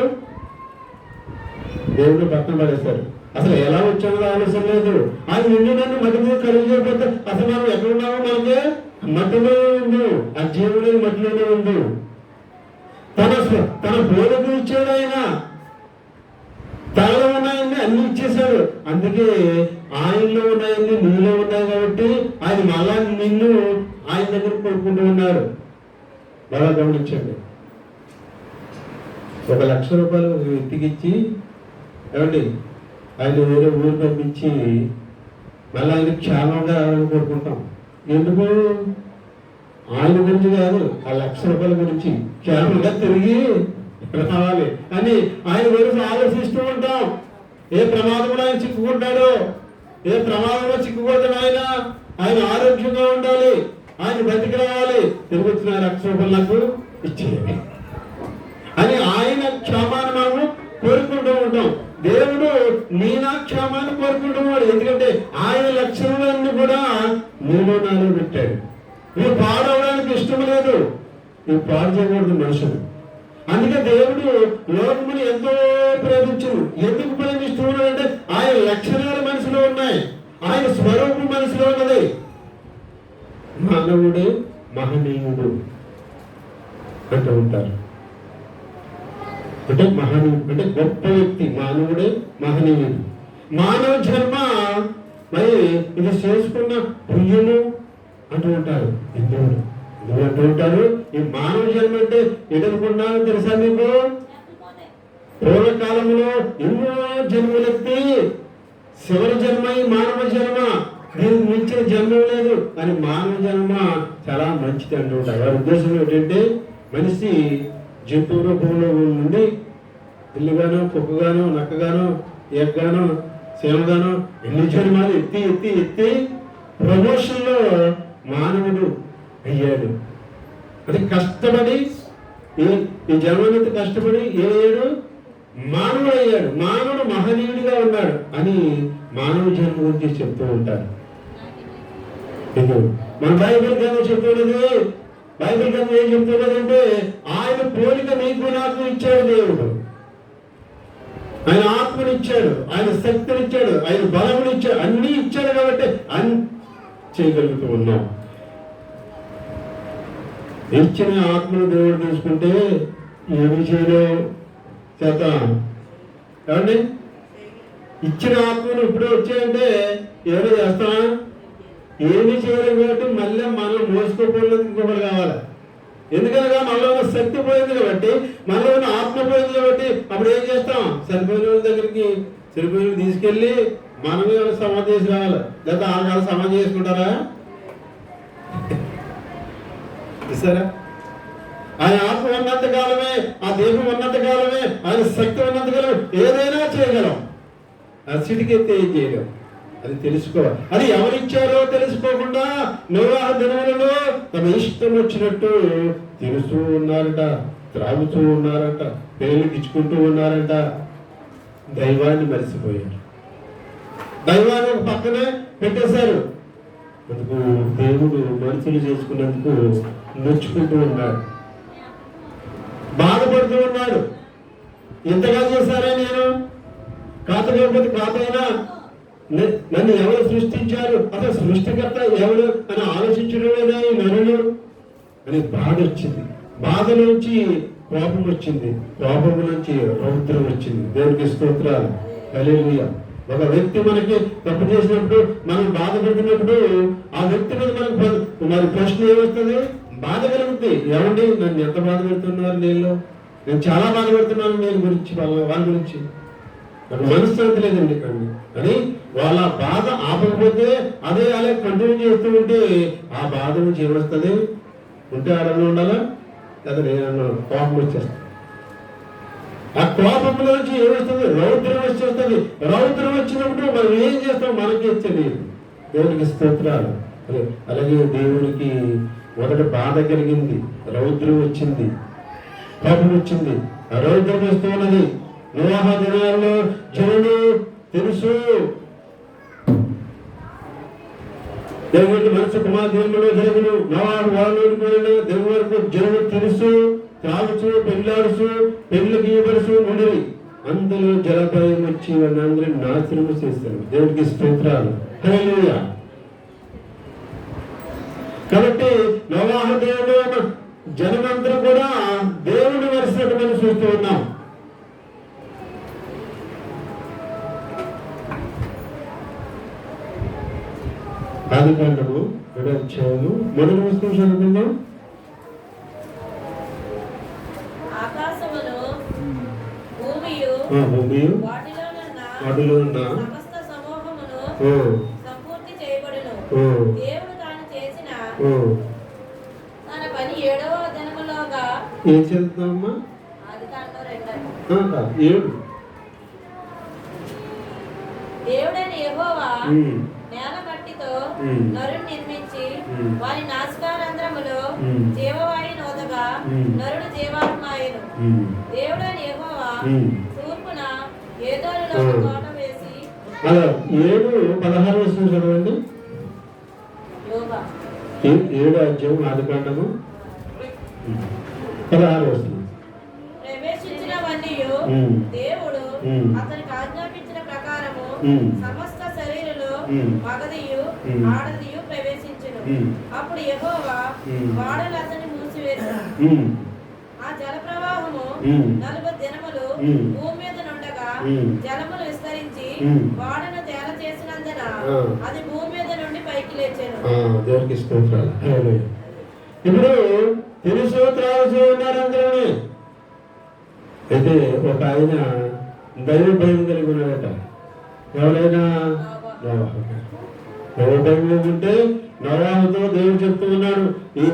దేవుడు పక్కన పడేశారు. అసలు ఎలా వచ్చామో ఆలోచన లేదు. ఆయన నిండు నన్ను మట్టి మీద కలిగిపోతే అసలు మనం ఎక్కడున్నామో మనకే మట్టిలో ఉంది. ఆ జీవుడు మట్టిలోనే ఉంది. తన బోధకు ఇచ్చాడు ఆయన. తనలో ఉన్నాయని అన్ని ఇచ్చేశాడు. అందుకే ఆయనలో ఉన్నాయని నీలో ఉన్నాయి కాబట్టి ఆయన మళ్ళా నిన్ను ఆయన దగ్గర కొనుక్కుంటూ ఉన్నారు. బాగా గమనించండి. 1,00,000 రూపాయలు ఒక వ్యక్తికి ఇచ్చి ఏమండి ఆయన వేరే ఊరు పంపించి మళ్ళీ ఆయన క్షేమంగా కోరుకుంటాం. ఎందుకు? ఆయన గురించి కాదు, ఆ 1,00,000 రూపాయల గురించి క్షేమంగా తిరిగి రావాలి అని ఆయన గురించి ఆలోచిస్తూ ఉంటాం. ఏ ప్రమాదంలో ఆయన చిక్కుకుంటాడో, ఏ ప్రమాదంలో చిక్కుకోవద్దు. ఆయన ఆరోగ్యంగా ఉండాలి, ఆయన బతికి రావాలి, తిరిగి వచ్చిన 1,00,000 రూపాయలు నాకు ఇచ్చేయాలి అని ఆయన క్షేమాన్ని మనము కోరుకుంటూ ఉంటాం. దేవుడు నా క్షేమాన్ని కోరుకుంటున్నాడు. ఎందుకంటే ఆయన లక్షణాలన్నీ కూడా నీలో నాలో పెట్టాడు. నువ్వు పాడవడా ఆయనకు ఇష్టం లేదు. నువ్వు పాడు చేయకూడదు మనుషులు. అందుకే దేవుడు లోకముని ఎంతో ప్రేమించను. ఎందుకు ప్రేమిస్తున్నాడంటే ఆయన లక్షణాలు మనసులో ఉన్నాయి, ఆయన స్వరూపం మనసులో ఉన్నది. మానవుడే మహనీయుడు అంటూ ఉంటారు. అంటే మహనీయుడు అంటే గొప్ప వ్యక్తి. మానవుడే మహనీయుడు. మానవ జన్మ మరి ఇది చేసుకున్న పుణ్యము అంటూ ఉంటారు. ఎందుకు అంటూ ఉంటారు? ఈ మానవ జన్మ అంటే ఎదుర్కొన్నారో తెలుసా మీకు? పూర్వకాలంలో ఎన్నో జన్మలెత్తి చివరి జన్మ ఈ మానవ జన్మ, దీనికి మించిన జన్మ లేదు అని మానవ జన్మ చాలా మంచిది అంటూ ఉంటారు. వారి ఉద్దేశం ఏంటంటే మనిషి జంతువు రూపంలో నుండి ఇల్లుగానో, కుక్కగానో, నక్కగానో, ఏకగానో, సేవగానో ఎన్ని జన్మాలు ఎత్తి ఎత్తి ఎత్తి ప్రమోషన్లో మానవుడు అయ్యాడు. అది కష్టపడి ఈ జన్మని కష్టపడి ఏడు మానవుడు అయ్యాడు. మానవుడు మహనీయుడిగా ఉన్నాడు అని మానవ జన్మ గురించి చెప్తూ ఉంటారు. మన బైబిల్ గ్రంథం చెప్తున్నది. బైబిల్ గ్రంథం ఏం చెప్తున్నదంటే ఆయన పోలిక నీకు నాకు ఇచ్చాడు దేవుడు. ఆయన ఆత్మనిచ్చాడు, ఆయన శక్తినిచ్చాడు, ఆయన బలమునిచ్చాడు, అన్ని ఇచ్చాడు. కాబట్టి అన్ని చేయగలుగుతూ ఉన్నాం. ఇచ్చిన ఆత్మను దేవుడు తీసుకుంటే ఏమి చేయలేవు చేత. ఏమండి, ఇచ్చిన ఆత్మను ఇప్పుడు వచ్చాయంటే ఏదో చేస్తామా? ఏమి చేయలేము. కాబట్టి మళ్ళీ మనం మోసుకోపోలేదు, ఇంకొకటి కావాలి. ఎందుకనగా మనలో ఉన్న శక్తి పోయింది కాబట్టి, మనలో ఉన్న ఆత్మ పోయింది కాబట్టి అప్పుడు ఏం చేస్తాం? సరిపోయిన వాళ్ళ దగ్గరికి సరిపోయిన తీసుకెళ్ళి మనమే సమాధి చేసి రావాలి. లేదా ఆ సమాధి చేసుకుంటారా? సరే, ఆయన ఆత్మ ఉన్నంత కాలమే, ఆ దేహం ఉన్నంత కాలమే, ఆయన శక్తి ఉన్నంత కాలమే ఏదైనా చేయగలం. అసిడికెత్తే ఏం చేయలేం. అది తెలుసుకోవాలి. అది ఎవరిచ్చారో తెలుసుకోకుండా నోవాహు దినములలో తమ ఇష్టం వచ్చినట్టు తిరుస్తూ ఉన్నారట, త్రాగుతూ ఉన్నారట, పేర్లు ఇచ్చుకుంటూ ఉన్నారట. దైవాన్ని మరిచిపోయారు. దైవాన్ని ఒక పక్కనే పెట్టేశారు. అందుకు దేవుడు మనుషులు చేసుకున్నందుకు నొచ్చుకుంటూ ఉన్నాడు, బాధపడుతూ ఉన్నాడు. ఎంతగా చేశారా? నేను కాకపోతే కాతైనా నన్ను ఎవరు సృష్టించారు, అసలు సృష్టికర్త ఎవరు అని ఆలోచించడమేనా ఈ నరులు అని బాధ వచ్చింది. బాధ నుంచి కోపం వచ్చింది, కోపం నుంచి రౌద్రం వచ్చింది. దేవునికి స్తోత్రాలు. హల్లెలూయా. ఒక వ్యక్తి మనకి తప్పు చేసినప్పుడు, మనం బాధపడుతున్నప్పుడు ఆ వ్యక్తి మీద మనకు మరి ప్రశ్న ఏమొస్తుంది? బాధ కలుగుతుంది. ఏమండి, నన్ను ఎంత బాధ పెడుతున్నారు? నేను చాలా బాధ పెడుతున్నాను నేను గురించి, వాళ్ళ గురించి నాకు మనశ్శాంతి లేదండి కానీ అని వాళ్ళ బాధ ఆపకపోతే అదే అలా కంటిన్యూ చేస్తూ ఉంటే ఆ బాధ నుంచి ఏమొస్తుంది? ఉంటే ఆడనే ఉండాలా? లేదా నేను కోపం వచ్చేస్తాను. ఆ కోపంలో నుంచి ఏమొస్తుంది? రౌద్రం వచ్చేస్తుంది. రౌద్రం వచ్చినప్పుడు మనం ఏం చేస్తాం? మనకి తెలియదు. దేవునికి స్తోత్రాలు. అలాగే దేవునికి మొదట బాధ కలిగింది, రౌద్రం వచ్చింది, కోపం వచ్చింది. ఆ రౌద్రం వస్తూ ఉన్నది. నోవాహు దినాల్లో జనులు తెలుసు, దేవుడి మనసు కుమార్తెలో జరుగును. నోవాహు వాళ్ళని దేవుడి వరకు జనులు తెలుసు, త్రాగుచు, పెళ్ళాడుచు, పెళ్లికి ఇవ్వడుచు ఉండేవి. అందులో జలపాయం వచ్చి వాళ్ళందరినీ నాశనము చేస్తారు. దేవుడికి స్తోత్రాలు. హల్లెలూయా. కాబట్టి నోవాహు దేవుడు జనమంతా కూడా దేవుడిని వరిసినట్టు మనం చూస్తూ ఉన్నాం. ఆదికాండము 7వ అధ్యాయము మొదటి వచనం చదువుకుందాం. ఆకాశమును భూమియు వాటిలో ఉన్న సమస్త సమూహమును సంపూర్తి చేయబడును. దేవుడు తాను చేసిన తన పని 7వ దినములోగా. ఏం చేద్దామమ్మా? ఆదికాండం 2. దేవుడైన యెహోవా నేల మట్టితో నరుని నిర్మించి వారి నాసికారంధ్రములో జీవవాయు నోదగా నరుడు జీవాత్మాయను. దేవుడైన యెహోవా తూర్పున ఏదోనులో కోట వేసి. 7:16 చదవండి. 7వ అధ్యాయం ఆదికాండము 16వ వచనం. ప్రవేశించినవన్నీయు దేవుడు అతనికి ఆజ్ఞాపించిన ప్రకారము సమస్త శరీరులు మగదియు ఆడదియు ప్రవేశించెను. అప్పుడు యెహోవా వాడలు అతన్ని మూసివేసెను. ఆ జల ప్రవాహము 40 దినములు భూమి మీద నుండగా జలములు విస్తరించి వాడను తేల చేసినందున అది భూమి మీద నుండి పైకి లేచెను. దేవునికి స్తోత్రాలు. ఇప్పుడు తెలుసు త్రాసు ఉన్నారు అందరూ. అయితే ఒక ఆయన దైవ భయం కలిగి ఉన్నాడట. ఎవరైనా దైవ భయం ఉంటే నోవాహుతో దేవుడు చెప్తూ ఉన్నాడు, ఈ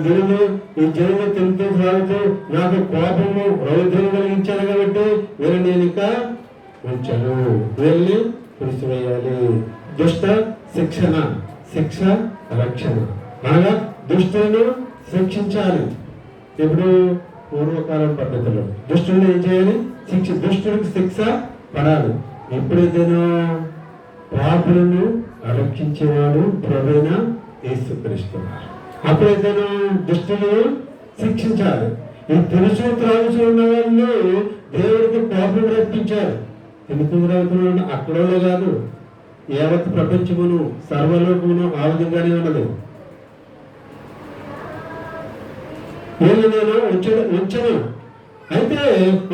జనులు తింటూ సాగుతూ నాకు కోపము రౌద్రం కలిగించాను కాబట్టి వీళ్ళు నేను ఇక ఉంచాను, వీళ్ళని పుడిచివేయాలి. దుష్ట శిక్ష రక్షణ అనగా దుష్టులను శిక్షించాలి. ఇప్పుడు పూర్వకాలం పద్ధతిలో దుష్టులను ఏం చేయాలి? దుష్టులకు శిక్ష పడాలి. ఎప్పుడైతేనో పాపులను రక్షించేవాడు ప్రభువైన యేసుక్రీస్తు. అప్పుడైతేనో దుష్టులను శిక్షించాలి. ఈ తెలుసు త్రాగుచు ఉన్న వాళ్ళు దేవుడికి పాపం రప్పించారు. ఎందుకు త్రాగుతున్నాడు? అక్కడోనే కాదు, యావత్ ప్రపంచమును సర్వలోకమును ఆ విధంగానే ఉన్నది. వీళ్ళు నేను ఉంచను. అయితే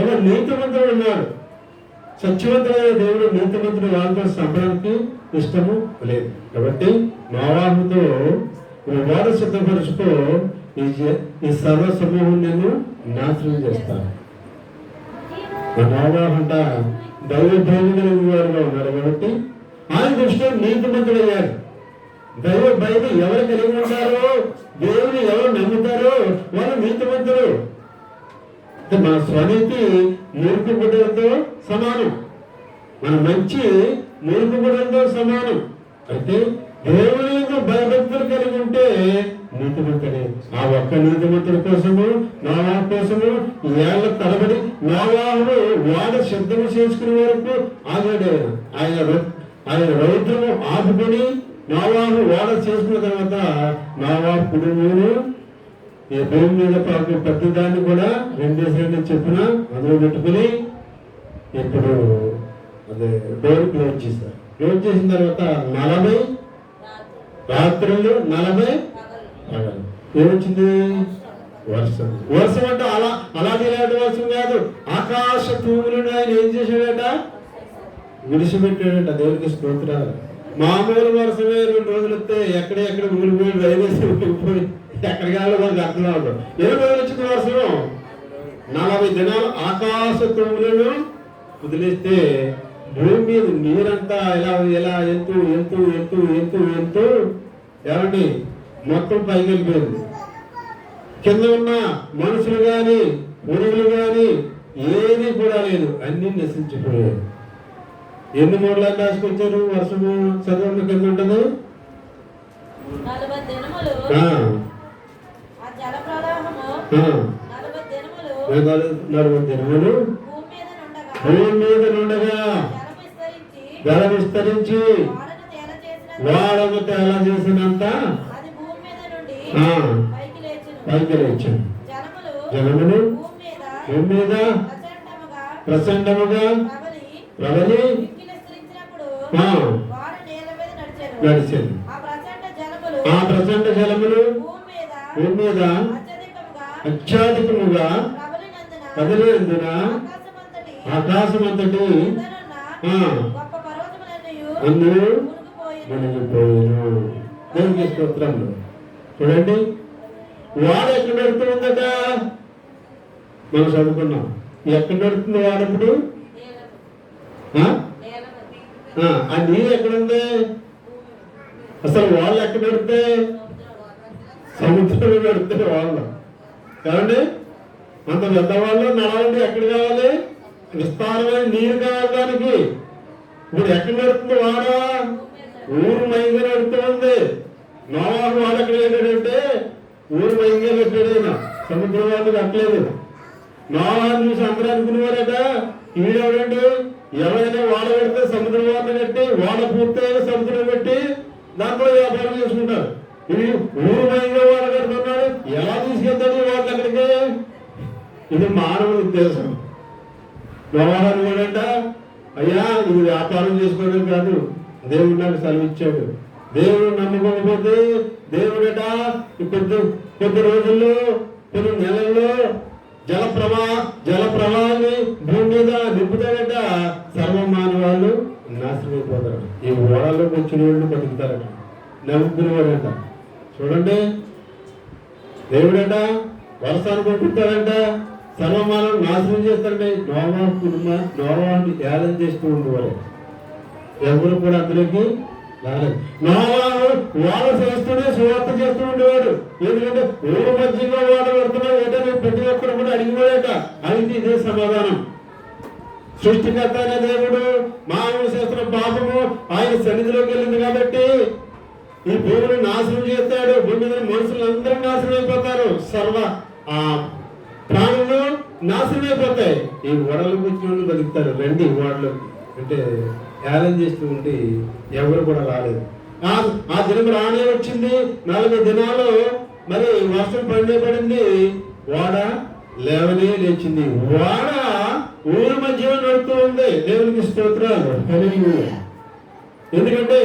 ఒక నీతిమంతుడు ఉన్నాడు. సత్యవంతుడైన దేవుడు నీతిమంతుడు వాళ్ళతో సంపడానికి ఇష్టము లేదు. కాబట్టి నోవాహుతో వాడ సిద్ధపరుచుకో, ఈ సర్వ సమూహం నేను నాశనం చేస్తాను. నోవాహంట దైవ భయం కలిగిన వారుగా ఉన్నారు కాబట్టి ఆయన దృష్టిలో నీతిమంతుడయ్యారు. దైవ భయం ఎవరు కలిగి ఉంటారో, దేవుని ఎవరు నమ్ముతారో వాళ్ళు నీతిమంతులు. మన స్వనీతి మూర్ఖ గుడ్డలతో సమానం, మన మంచి మూర్ఖ గుడ్డలతో సమానం. అయితే దేవుని యొక్క భయభక్తులు కలిగి ఉంటే నీతిమంతుడే. ఆ ఒక్క నీతిమంతుడి కోసము, నోవాహు కోసము ఏళ్ల తరబడి నోవాహును వాడ శబ్దము చేసుకునే వరకు ఆగాడు. ఆయన రౌద్రము ఆపుకొని నోవాహు వాడ చేసుకున్న తర్వాత నోవాహు కుటుంబమును ఈ భూమి మీద పెద్దదాన్ని కూడా 2 చెప్పిన అందులో పెట్టుకుని ఇప్పుడు అదే డోర్ క్లోజ్ చేశారు. క్లోజ్ చేసిన తర్వాత 40 రాత్రులు 40 పగలు. ఏమొచ్చింది? వర్షం అంటే అలాగే వర్షం కాదు, ఆకాశ తూములను ఆయన ఏం చేశాడట? విడిచిపెట్టాడట. దేవుడికి స్తోత్రాలు. మామూలు వర్షమే 2 రోజులు వస్తే ఎక్కడ ఊరిపోయి రైల్వేస్ ఊరిపోయి ఎక్కడికి వెళ్ళాలో మనకు అర్థం అవ్వదు. 20 రోజులు వచ్చింది వర్షం. 40 దినాలు ఆకాశ తూములను వదిలేస్తే భూమి మీద నీరంతా ఎలా ఎంతూ ఏమండి మొత్తం పైకి వెళ్ళిపోయింది. కింద ఉన్న మనుషులు గాని పురుగులు గాని ఏది కూడా లేదు, అన్ని నశించిపోయాయి. ఎన్ని మూడలకు రాసుకొచ్చారు? వర్షము చదవడం కింద ఉంటుంది 40 దినములు ఆ జల ప్రవాహము 40 దినములు భూమి మీద నుండగా జలం విస్తరించి వాడను తేల చేసినంత పైకి లేచాను. జలములు భూమి మీద ప్రచండముగా ప్రబలి నడిచాను. ఆ ప్రచండ జలములు భూమి మీద అత్యధికముగా కదిలినందున ఆకాశమంతటి అందరూ మునిగిపోయాను. దేవునికి స్తోత్రములు. చూడండి, వాడు ఎక్కడ నడుతుందట? మనం చదువుకున్నాం. ఎక్కడ నడుతుంది వాడప్పుడు? ఆ నీరు ఎక్కడుంది? అసలు వాళ్ళు ఎక్కడ నడితే? సముద్రంలో నడితే వాళ్ళు. కాబట్టి అంత పెద్దవాళ్ళు నడవండి. ఎక్కడ కావాలి? విస్తారమైన నీరు కావాలి దానికి. ఇప్పుడు ఎక్కడ నడుతుంది వాడా? ఊరు మైగా నడుతూ ఉంది. నోవాహు వాడు ఎక్కడ ఏంటంటే ఊరు మైగా పెట్టాడు. సముద్రం వాళ్ళు కట్టలేదు. నోవాహుని చూసి అందరూ అనుకునేవారట, ఈడెవడండి ఎవరైనా వాడ పెడితే సముద్రం వాళ్ళని కట్టి వాడ పూర్తయిన సముద్రం పెట్టి దాంట్లో వ్యాపారం చేసుకుంటారు. ఇది ఊరు మైగా ఇది మానవుల ఉద్దేశం. వ్యవహారం కూడా అయ్యా ఇది వ్యాపారం చేసుకోవడం కాదు, దేవుడు నాకు సెలవిచ్చాడు. దేవుడు నమ్ముకోకపోతే దేవుడట కొద్ది రోజుల్లో కొన్ని నెలల్లో జల ప్రవాహాన్ని భూమి మీద నింపుతాడట. సర్వమానవాళ్ళు నాశనమైపోతారు. ఈ ఓడల్లోకి వచ్చిన వాళ్ళు బతుకుతారట, నవ్వుకునేవాడట. చూడండి, దేవుడట వర్షాన్ని పంపిస్తాడంట, సర్వమానం నాశనం చేస్తారంటే నోవాన్ని ఏలం చేస్తూ ఉండేవారు. ఎవరు కూడా అందులోకి రాలేదు. నోవాను వాడు చేస్తూనే సువార్త చేస్తూ ఉండేవాడు. ఎందుకంటే ఊరు మధ్యలో వాడు పడుతున్నావు ఏంటని ప్రతి ఒక్కరు కూడా అడిగిపోయాట. అయితే ఇదే సమాధానం. సృష్టికర్త అనే దేవుడు మానవ శాస్త్రం పాపము ఆయన సన్నిధిలోకి వెళ్ళింది కాబట్టి ఈ భూమిని నాశనం చేస్తాడు. భూమి మీద మనుషులందరూ నాశనం అయిపోతారు, సర్వ ప్రాణులు నాశనం అయిపోతాయి. ఈ ఓడలకు వచ్చిన వాళ్ళు బతుకుతారు. రండి ఓడలు అంటే ఏలం చేస్తూ ఉంటే ఎవరు కూడా రాలేదు. ఆ దినం రానే వచ్చింది. 40 దినాలు మరి వర్షం పడింది, ఓడ లేవనే లేచింది. ఓడ ఊరి మధ్యలో నడుతూ ఉంది. దేవునికి స్తోత్రాలు. ఎందుకంటే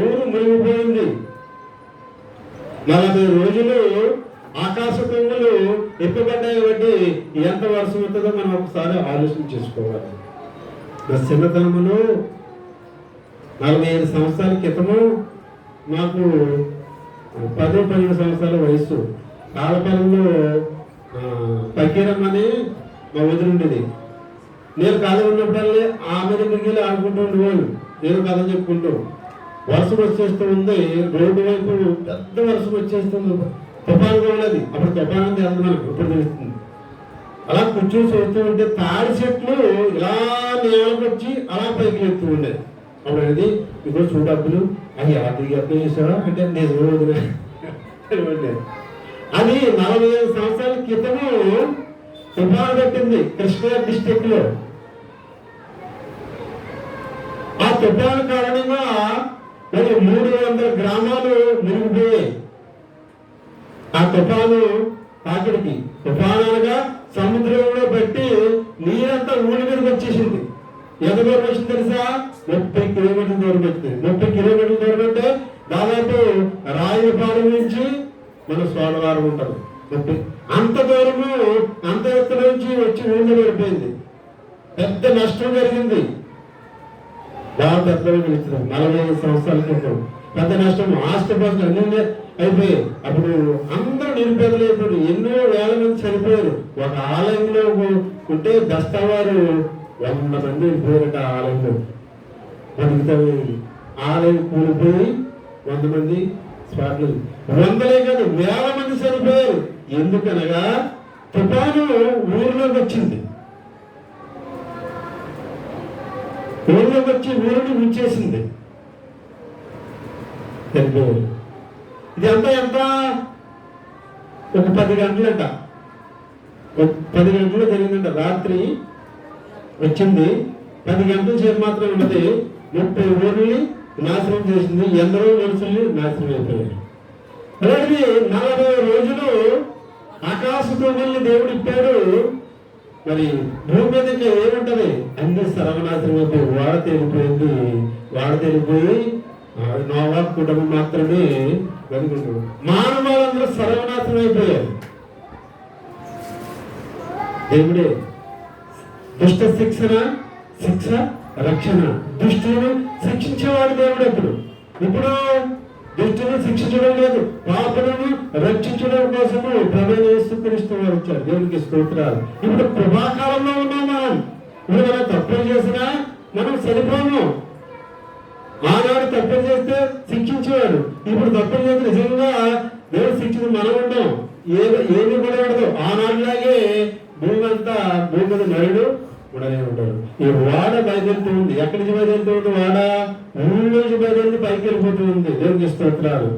ఊరు మునిగిపోయింది. 40 రోజులు ఆకాశ తుమ్ములు ఎప్పుబడ్డాయి కాబట్టి ఎంత వర్షం ఉంటుందో మనం ఒకసారి ఆలోచన చేసుకోవాలి. నా చిన్నతనములో 45 సంవత్సరాల క్రితము నాకు 10-12 సంవత్సరాల వయసు. కాలపాలెంలో పకీరమ్మని మా వదిలి ఉండేది. నేను కథ ఉన్నప్పుడల్లా ఆమె దగ్గరికి వెళ్ళి ఆడుకుంటూ ఉండేవాళ్ళు. నేను కథ చెప్పుకుంటూ వర్షం వచ్చేస్తూ ఉంది. రోడ్డు వైపు పెద్ద వర్షం వచ్చేస్తుంది, తుఫానుగా ఉన్నది. అప్పుడు తుఫాను తెలుసు మనకు, ఇప్పుడు తెలుస్తుంది. అలా కూర్చొని చూస్తూ ఉంటే తాడి చెట్లు ఇలా నేలకు వచ్చి అలా పైకి ఎత్తూ ఉండేది. అప్పుడు అనేది ఇప్పుడు చూడబ్బులు అవి ఆర్థిక అర్థం చేసావా అంటే నిజమే వదిలే. అది 45 సంవత్సరాల క్రితము తుఫాను పెట్టింది కృష్ణా డిస్టిక్ లో. ఆ తుఫాను కారణంగా మరి 300 గ్రామాలు మునిగిపోయాయి. ఆ తుఫాను తాకిడికి, తుఫాను అనగా సముద్రంలో పెట్టి నీరంతా ఊరి మీదకి వచ్చేసింది. ఎంత దూరం వచ్చింది తెలుసా? 30 కిలోమీటర్ల దూరం వచ్చింది. 30 కిలోమీటర్ల దూరం అంటే దాదాపు రాయలపాలెం నుంచి మన సోడవారం ఉంటుంది. అంత దూరము, అంత ఎత్తు నుంచి వచ్చి ఊళ్ళో పడిపోయింది. పెద్ద నష్టం జరిగింది. బాగా పెద్దగా పిలుస్తున్నారు. 45 సంవత్సరాల క్రితం పెద్ద నష్టం. ఆస్తిపాస్తులు అన్ని అయిపోయాయి. అప్పుడు అందరూ నిరుపేదలు అయిపోయారు. ఎన్నో వేల మంది చనిపోయారు. ఒక ఆలయంలో ఉంటే దస్తవారు 100 మంది వెళ్ళిపోయారట. ఆలయంలో బతుకుతా ఆలయం కూలిపోయి 100 మంది స్పాట్లు, 100లే కాదు 1000 మంది చనిపోయారు. ఎందుకనగా తుఫాను ఊరిలోకి వచ్చింది. ఊరిలోకి వచ్చి ఊరిని ముంచేసింది. చనిపోయారు. ఇది ఎంత ఒక 10 గంటలంట. 10 గంటలు జరిగిందంట. రాత్రి వచ్చింది. 10 గంటల సేపు మాత్రం ఉన్నది. 30 ఊర్లని నాశనం చేసింది. ఎందరో మనుషుల్ని నాశనం అయిపోయారు. అలాగే 40 రోజులు ఆకాశంతో వెళ్ళి దేవుడు ఇప్పాడు. మరి భూమి మీద ఇంకా ఏముంటది? అన్ని సర్వనాశనం అయిపోయి వాడ తేలిపోయి నోవా కుటుంబం మాత్రమే బతుకుంటారు. మానవాళ్ళందరూ సర్వనాశనం అయిపోయారు. దేవుడే దుష్ట శిక్ష రక్షణ. దుష్టులను శిక్షించేవాడు దేవుడు. ఇప్పుడు దుష్టులను శిక్షించడం లేదు, పాపలను రక్షించడం కోసము ప్రభువైన యేసుక్రీస్తు వారు వచ్చారు. దేవునికి స్తోత్రాలు. ఇప్పుడు కృపాకాలంలో ఉన్నాం మనం. ఇప్పుడు మనం తప్పులు చేసినా మనం సరిపోము. ఆనాడు తప్పులు చేస్తే శిక్షించేవాడు. ఇప్పుడు తప్పులు చేస్తే నిజంగా దేవుడు శిక్షణ మనం ఉంటాం. ఏమి కూడా ఉండదు. ఆనాడులాగే భూమి మీద నరుడు ఉండనే ఉంటాడు. ఈ వాడ బయలుదేరుతూ ఉంది. ఎక్కడి నుంచి బయలుదేరుతూ ఉంది? వాడ ఊళ్ళో నుంచి బయలుదేరి పైకి వెళ్ళిపోతూ ఉంది. దేవునికి స్తోత్రాలు.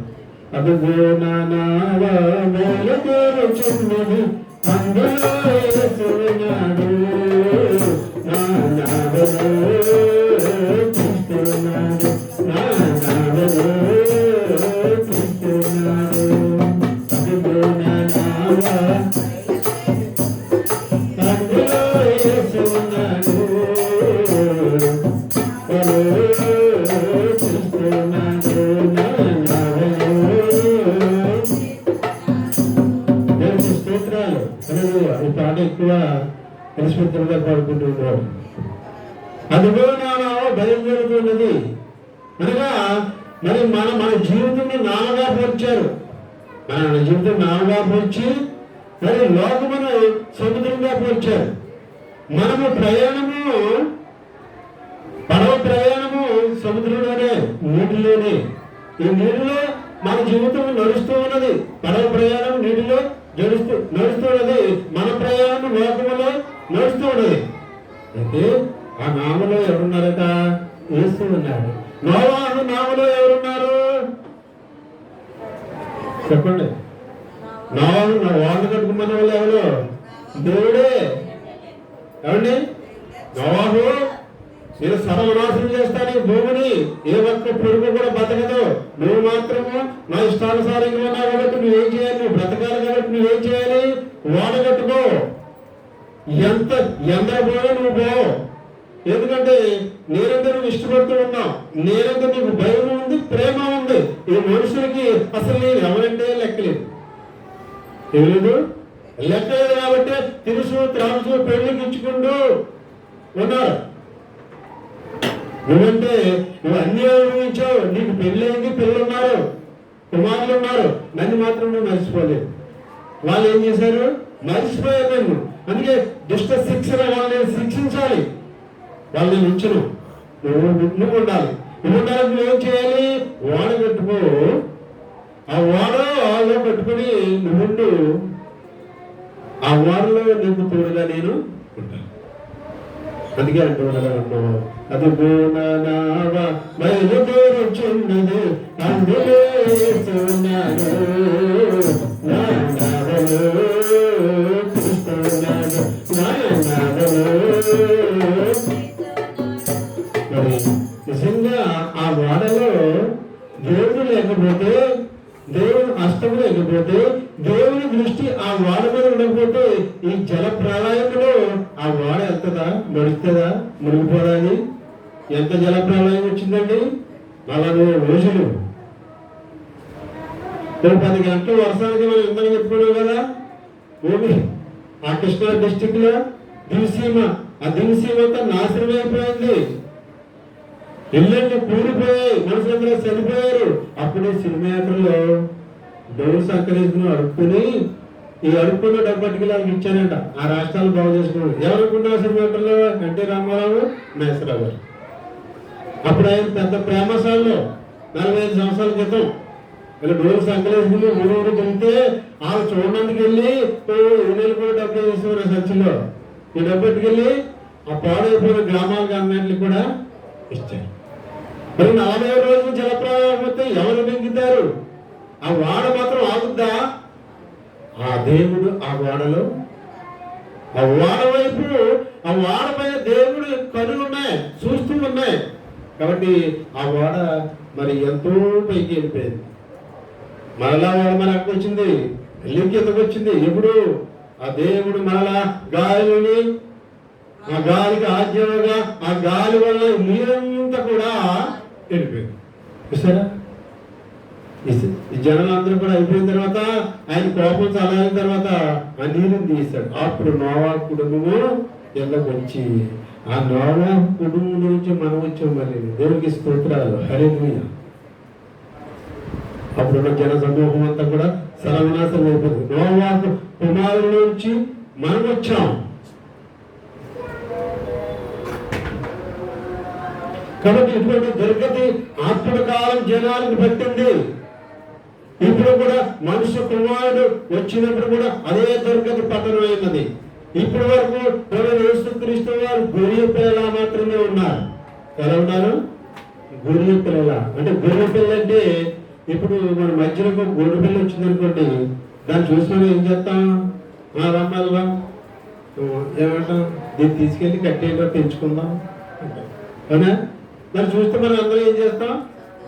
పరిశుద్ధంగా పాడుకుంటూ ఉండేవాడు. అదిగో నాలో బయలుదేరుతున్నది అనగా మరి మన జీవితంలో నాలుగా పోల్చారు. మన జీవితం నాలుగా పోల్చి మరి లోకమును సముద్రంగా పోల్చారు. మనము ప్రయాణము పడవ ప్రయాణము సముద్రంలోనే, నీటిలోనే. ఈ నీటిలో మన జీవితం నడుస్తూ ఉన్నది. పడవ ప్రయాణం నీటిలో నడుస్తూ ఉన్నది. మన ప్రయాణం లోకములో నడుస్తూ ఉన్నది. అయితే ఆ నామలో ఎవరున్నారట? యేసు ఉన్నాడు. నోవాహు నామలో ఎవరున్నారు చెప్పండి? నోవాహు వాళ్ళు కట్టుకున్న వాళ్ళు ఎవరు? దేవుడే. ఏమండి? నోవాహు నేను సర్వనాశనం చేస్తాను ఈ భూమిని, ఏ ఒక్క పురుగు కూడా బతకదు, నువ్వు మాత్రము నా ఇష్టానుసారంగా ఉన్నావు కాబట్టి నువ్వేం చేయాలి? నువ్వు బ్రతకాలి కాబట్టి నువ్వేం చేయాలి? వాడగట్టుకో. ఎంత పోయో నువ్వు పో. ఎందుకంటే నేనంటే నువ్వు ఇష్టపడుతూ ఉన్నావు, నేనంటే నీకు భయం ఉంది, ప్రేమ ఉంది. ఈ మనుషులకి అసలు నేను ఎవరంటే లెక్కలేదు, తెలియదు, లెక్కలేదు. కాబట్టి తెలుసు త్రాసు పెళ్లికి ఇచ్చుకుంటూ ఉన్నారు. నువ్వంటే నువ్వు అన్ని అనుభవించావు, నీకు పెళ్ళైంది, పిల్లలున్నారు, కుమారులు ఉన్నారు, నన్ను మాత్రం నువ్వు మర్చిపోలేదు. వాళ్ళు ఏం చేశారు? మర్చిపోయారు నన్ను. అందుకే దుష్ట శిక్షణ వాళ్ళని శిక్షించాలి, వాళ్ళని ఉంచును. నువ్వు ఉండాలి. నువ్వు ఉండాలి. నువ్వేం చేయాలి? ఓడ కట్టుకో. ఆ ఓడలో కట్టుకుని నువ్వు ఆ ఓడలో నీకు తోడుగా నేను ఉంటాను. అందుకే అంటున్నాను, అది బయలుదేరుచున్నది అందులో నిజంగా ఆ వాడలో దేవుడు లేకపోతే, దేవుడు అష్టము లేకపోతే, దేవుని దృష్టి ఆ వాడ మీద ఉండకపోతే ఈ జల ప్రళయంలో ఆ వాడ వెళ్తుందా? నడుస్తుందా? మునిగిపోదాని? ఎంత జల ప్రళయం వచ్చిందండి? 40 రోజులు. 10 గంటలు వర్షానికి మనం ఇందని చెప్పుకున్నాం కదా. భూమి ఆ కృష్ణా డిస్టిక్ లో దివిసీమ, ఆ దివిసీమ అంతా నాశనం అయిపోయింది. ఇళ్ళన్నీ కూలిపోయాయి, మనుషులందరూ చనిపోయారు. అప్పుడే సినిమాలో డోర్ సంకరేసుకుని అడుక్కుని ఈ అడుక్కున్న డబ్బట్టుకి వాళ్ళకి ఇచ్చానంట. ఆ రాష్ట్రాలు బాగు చేసుకున్నాడు. ఎవరుకున్నారు సినిమాలో? ఎన్టీ రామారావు, నాగేశ్వరరావు గారు. అప్పుడు ఆయన పెద్ద ప్రేమశాలలో 45 సంవత్సరాల క్రితం ఇలా డోర్ సంకలేసుకుని ఊరు తింటే వాళ్ళు చూడడానికి వెళ్ళి 7 కూడా డబ్బులు తీసుకున్నారు సంచిలో. ఈ డబ్బట్టుకెళ్ళి ఆ పాడైపోయిన గ్రామాలకు అన్నింటికి కూడా ఇచ్చారు. మరి 40 రోజులు జలప్రవాహం వస్తే ఎవరు మింగుతారు? ఆ వాడ మాత్రం ఆగుద్దా? ఆ దేవుడు ఆ వాడలో, ఆ వాడ వైపు, ఆ వాడ పైన దేవుడు కనులు ఉన్నాయి, చూస్తూ ఉన్నాయి. కాబట్టి ఆ వాడ మరి ఎంతో పైకి వెళ్ళిపోయింది. మరలా వాడ మనకు వచ్చింది, వెళ్ళికి ఎందుకు వచ్చింది? ఎప్పుడు ఆ దేవుడు మరలా గాలిని, ఆ గాలికి ఆద్యంగా ఆ గాలి వల్ల నీరంతా కూడా వెళ్ళిపోయింది. చూసారా? ఈ జనాలందరూ కూడా అయిపోయిన తర్వాత ఆయన కోపం చల్లారిన తర్వాత ఆ నీరుని తీశాడు. అప్పుడు నోవా కుటుంబము ఎందుకు వచ్చి, ఆ నోవా కుటుంబం నుంచి మనం వచ్చాం. మళ్ళీ దేవుడికి స్తోత్రాలు, హల్లెలూయా. అప్పుడున్న జన సమూహం అంతా కూడా సర్వనాశనం అయిపోయింది. నోవా కుమారుల నుంచి మనం వచ్చాం. కాబట్టి ఇటువంటి దుర్గతి అప్పుడు కాలం జనానికి పట్టింది. ఇప్పుడు కూడా మనుష్య కుమారుడు వచ్చినప్పుడు కూడా అదే దుర్గతి పట్టణమైనది. ఇప్పటి వరకు యేసుక్రీస్తు వారు గొర్రె పిల్లల మాత్రమే ఉన్నారు. ఎలా ఉన్నారు? గొర్రె పిల్లల. అంటే గొర్రె పిల్ల అంటే ఇప్పుడు మన మధ్యలో గొర్రె పిల్ల వచ్చింది అనుకోండి, దాన్ని చూసిన ఏం చేస్తాం? రమ్మాలిగా ఏమంటాం? దీన్ని తీసుకెళ్ళి కట్టేటో పెంచుకుందాం అవునా? దాన్ని చూస్తే మనం అందరూ ఏం చేస్తాం?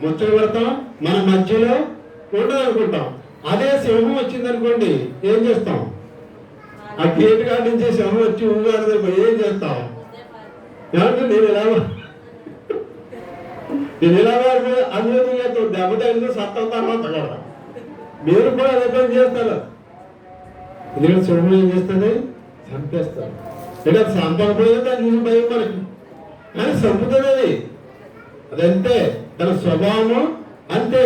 ముచ్చట పెడతాం, మన మధ్యలో ఉండదు అనుకుంటాం. అదే సింహం వచ్చింది అనుకోండి, ఏం చేస్తాం? ఆ గేట్ కాడ నుంచి సింహం వచ్చి ఊగాడు ఏం చేస్తాం? ఏమంటే నేను ఇలా అభివృద్ధి దెబ్బ తగిలితే సత్తం తర్వాత కూడా మీరు కూడా అదే పని చేస్తారు. ఎందుకంటే సింహం ఏం చేస్తుంది? చంపేస్తారు. ఇక సంపకపోయినా దాన్ని చూసి భయం మనకి, కానీ చంపుతుంది అది. అదంతే, తన స్వభావము అంతే.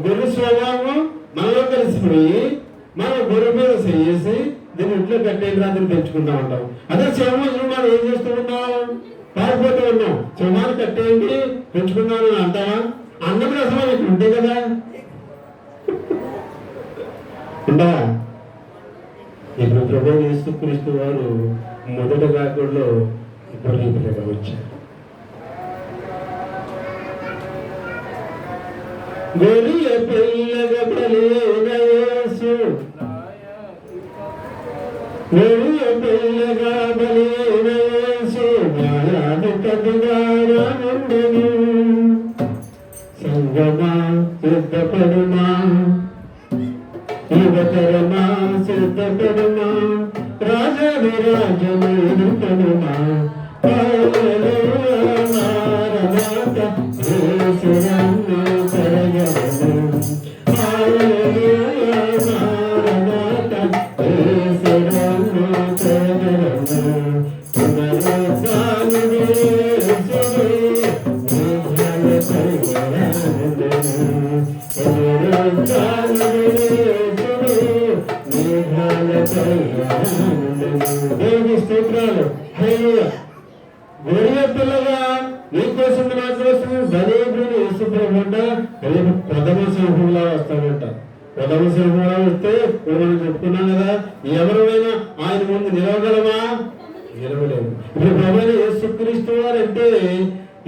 గొర్రె స్వభావము మనలో కలిసిపోయి మనం గొర్రె మీద చేసి దీన్ని ఇంట్లో కట్టేది రాత్రి పెంచుకుంటా ఉంటాం. అదే సింహాసనం మనం ఏం చేస్తూ ఉన్నాం? పారిపోతూ ఉన్నాం. సింహాన్ని కట్టేయండి పెంచుకున్నాను అని అంటావా? అన్నప్పుడు అసలు ఇక్కడ ఉంటే కదా ఉంటా. ఇప్పుడు ప్రభువు యేసుక్రీస్తు వారు మొదట కాకుండా గొర్రె పిల్లగా వచ్చారు. గొర్రె పిల్లగా బలైన యేసు, గొర్రె పిల్లగా బలైన యేసు మాయాను కదుగా రానుండెను. సంగమా సిద్ధపడుమా, యువతరమా సిద్ధపడుమా, రాజని రాజను ఎదుర్కొనుమా. గొర్రె పిల్లగా నీకోసం నా కోసం బలేబుని యేసుప్రభుంట రేపు ప్రథమ సింహంలా వస్తాడంట. ప్రథమ సింహంలా వస్తే మనం చెప్పుకున్నాం కదా, ఎవరైనా ఆయన ముందు నిలవగలమా? నిలవలేము. ఇప్పుడు ప్రభువైన యేసుక్రీస్తు వారు అంటే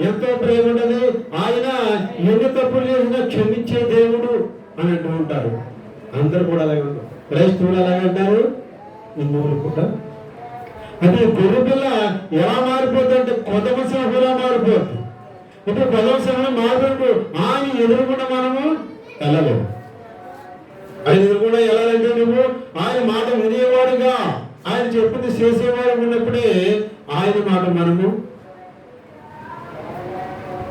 ఎంతో ప్రేమ ఉండదు. ఆయన ఎన్ని తప్పులు చేసినా క్షమించే దేవుడు అని అంటూ ఉంటారు. అందరూ కూడా అలాగే ఉంటారు. క్రైస్తవులు అలాగే అంటారు, హిందువులు కూడా. అంటే గొర్రె పిల్ల ఎలా మారిపోతుందంటే కొదమ సింహంలా మారిపోతుంది. ఇప్పుడు కొదమ సింహం మారిపోతూ ఆయన ఎదురుకుండా మనము వెళ్ళలేము. ఆయన ఎదురుకుండా వెళ్ళాలంటే నువ్వు ఆయన మాట వినేవాడుగా, ఆయన చెప్పింది చేసేవాడు ఉన్నప్పుడే ఆయన మాట మనము,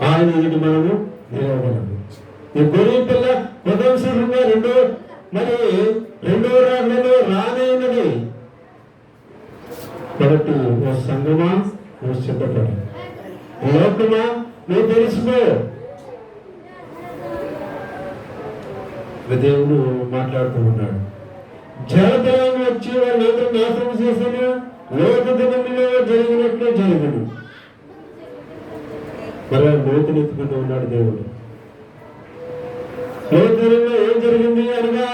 ఆయన ఎదుటి మనము నిలవగలము. ఈ గొర్రె పిల్ల కొదమ సింహంగా రెండో రాకడలో రానేఉన్నది. కాబట్టి ఓ సంగమా నువ్వు సిద్ధపడు, లోకమా నువ్వు తెలుసుకో. దేవుడు మాట్లాడుతూ ఉన్నాడు. జలతలను వచ్చి వాళ్ళందరూ నాశనం చేశాను, లోతు దినంలో జరిగినట్లు జరుగును. మరి లోతుని ఎత్తుకుంటూ ఉన్నాడు దేవుడు. లోతు దినంలో ఏం జరిగింది అనగా,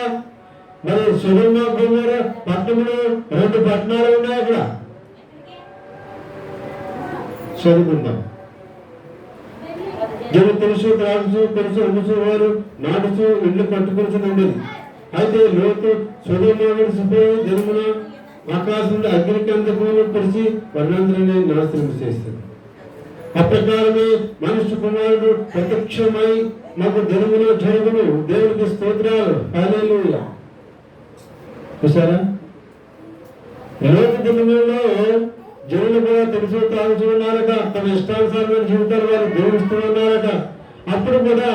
మరి సొదొమ గొమొర్ర పట్టణంలో 2 పట్టణాలు ఉన్నాయి. అక్కడ చదువుకుందాం. జనం తెలుసు, త్రాగుచు, తెలుసు, అమ్ముచు, వారు నాటుచు ఇల్లు కట్టుకొచ్చి ఉండేది. అయితే లోతు సొదొమ విడిచిపోయి జనమున ఆకాశంలో అగ్నికందకములు పరిచి వర్ణందరినీ నాశనం చేస్తాడు. అప్రకారమే మనుష్య కుమారుడు ప్రత్యక్షమై మాకు దినములో జరుగును. దేవుడికి స్తోత్రాలు, హల్లెలూయా. చూసారా, లోతు దినములలో జనులు కూడా తెలుసు తాగుతూ ఉన్నారట, తమ ఇష్టానుసారమైన జీవితాలు వారు జీవిస్తూ ఉన్నారట. అప్పుడు కూడా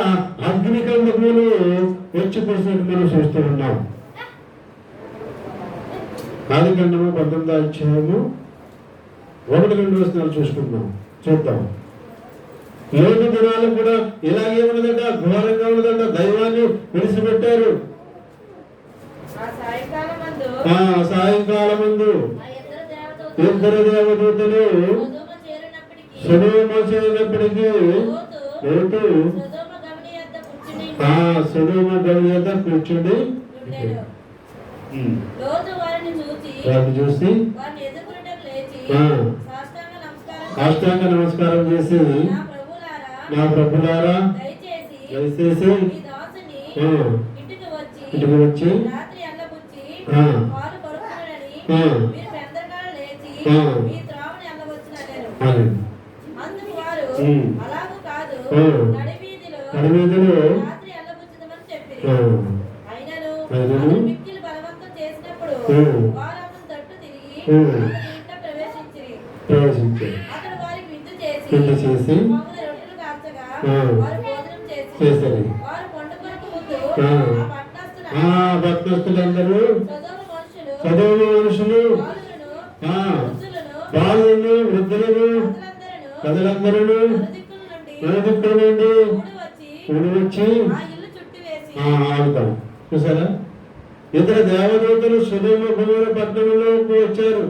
అగ్నికందకములు వచ్చి కూర్చున్నట్టు మనం చూస్తూ ఉన్నాం. ఆదికాండము 19వ అధ్యాయము 1-2 వచనాలు చూద్దాం. లోతు దినాలు కూడా ఇలాగే ఉన్నదట, ఘోరంగా ఉన్నదట. దైవాన్ని విడిచిపెట్టారు. సాయంకాలమందు ఇద్దరు దేవదూతలు సొదొమ చేరినప్పటికీ లోతు సొదొమ గవి యొద్ద కూర్చుని వారిని చూసి సాష్టాంగ నమస్కారం చేసి, నా ప్రభులారా దయచేసి ఇంటికి వచ్చి నడివీధిలో చేసి చేశారు. భక్తులందరూ సొదొమ మనుషులు బాలులను వృద్ధులను ప్రజలందరూ నలుదిక్కుల నుండి కూడి వచ్చి ఆడుతాం. చూసారా, ఇద్దరు దేవదూతలు సొదొమ గొమొర్రా పట్టణంలోకి వచ్చారు.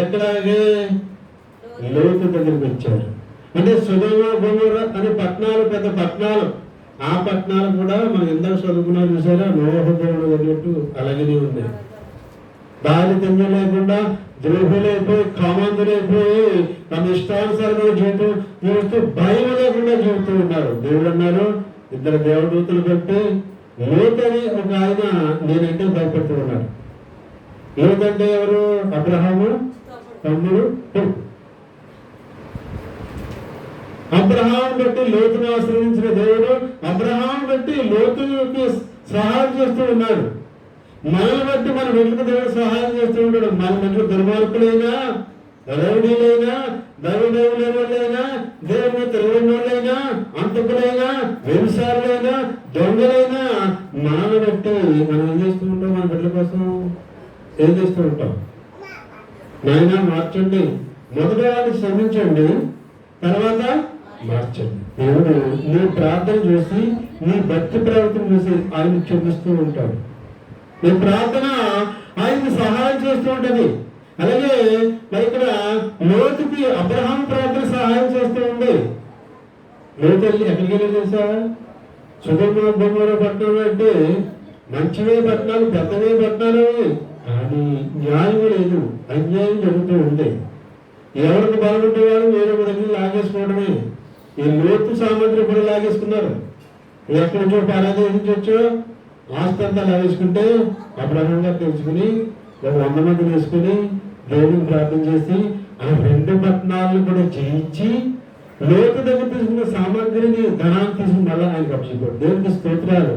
ఎక్కడాగే లోతు దగ్గరికి వచ్చారు. అంటే సొదొమ గొమొర్రా అనే పట్టణాలు పెద్ద పట్టణాలు. ఆ పట్టణాలు కూడా మనం ఇందాక చదువుకున్నారు చూసారా, నోహ దేవుడు అన్నట్టు అలాగనే ఉన్నాయి. దారి తిండి లేకుండా ద్రోహులైపోయి కామాంధులైపోయి తమ ఇష్టానుసారమైన జీవిస్తూ భయం లేకుండా జీవిస్తూ ఉన్నారు. దేవుడు అన్నారు, ఇద్దరు దేవదూతలు పెట్టి లోతు అని ఒక ఆయన నేనంటే భయపడుతూ ఉన్నాడు. లోతు అంటే ఎవరు? అబ్రహాము తమ్ముడు. అబ్రహాం బట్టి లోతును ఆశ్రయించిన దేవుడు అబ్రహాం బట్టి లోతుకి సహాయం చేస్తూ ఉన్నాడు. మనల్ని బట్టి మన వెంట్రుకు దేవుడు సహాయం చేస్తూ ఉంటాడు. మన వెంట్రుకు దుర్మార్గులైనా, రౌడీలైనా, దైవదేవులైనా, దేవుని తెలియనోళ్ళైనా, అంతకులైనా, వ్యభిచారులైనా, దొంగలైనా మనల్ని బట్టి మనం ఏం చేస్తూ ఉంటాం? మన బిడ్డల కోసం ఏం చేస్తూ ఉంటాం? నాయన మార్చండి, మొదట వాడిని శ్రమించండి, తర్వాత మార్చండి. దేవుడు నీ ప్రార్థన చూసి నీ భక్తి ప్రవర్తన చూసి ఆయన చూపిస్తూ ఉంటాడు. నీ ప్రార్థన ఆయనకి సహాయం చేస్తూ ఉంటుంది. అలాగే మరి ఇక్కడ లోతుకి అబ్రహాం ప్రార్థన సహాయం చేస్తూ ఉంది. లోతు ఎక్కడికి వెళ్ళి తెలుసా? సొదొమ గొమొర్రా పట్టణం అంటే మంచివే పట్టణాలు, పెద్దవే పట్టణాలు, కానీ న్యాయం లేదు, అన్యాయం జరుగుతూ ఉంది. ఎవరికి బాగుంటే వాళ్ళు వేరే దగ్గర లాగేసుకోవడమే. ఈ లోతు సామాగ్రి కూడా లాగేసుకున్నారు. ఎక్కడి నుంచో పారాదేశించవచ్చు, ఆస్తి అంతా లాగేసుకుంటే అబ్రహాం గారు తెలుసుకుని 100 మంది వేసుకుని దేవుడిని ప్రార్థన చేసి ఆ 2 పట్టణాలను కూడా జయించి లోతు దగ్గర తీసుకున్న సామాగ్రిని ధనాన్ని తీసుకుని మళ్ళీ ఆయనకు అప్పచెప్పాడు. దేవుడికి స్తోత్రాలు.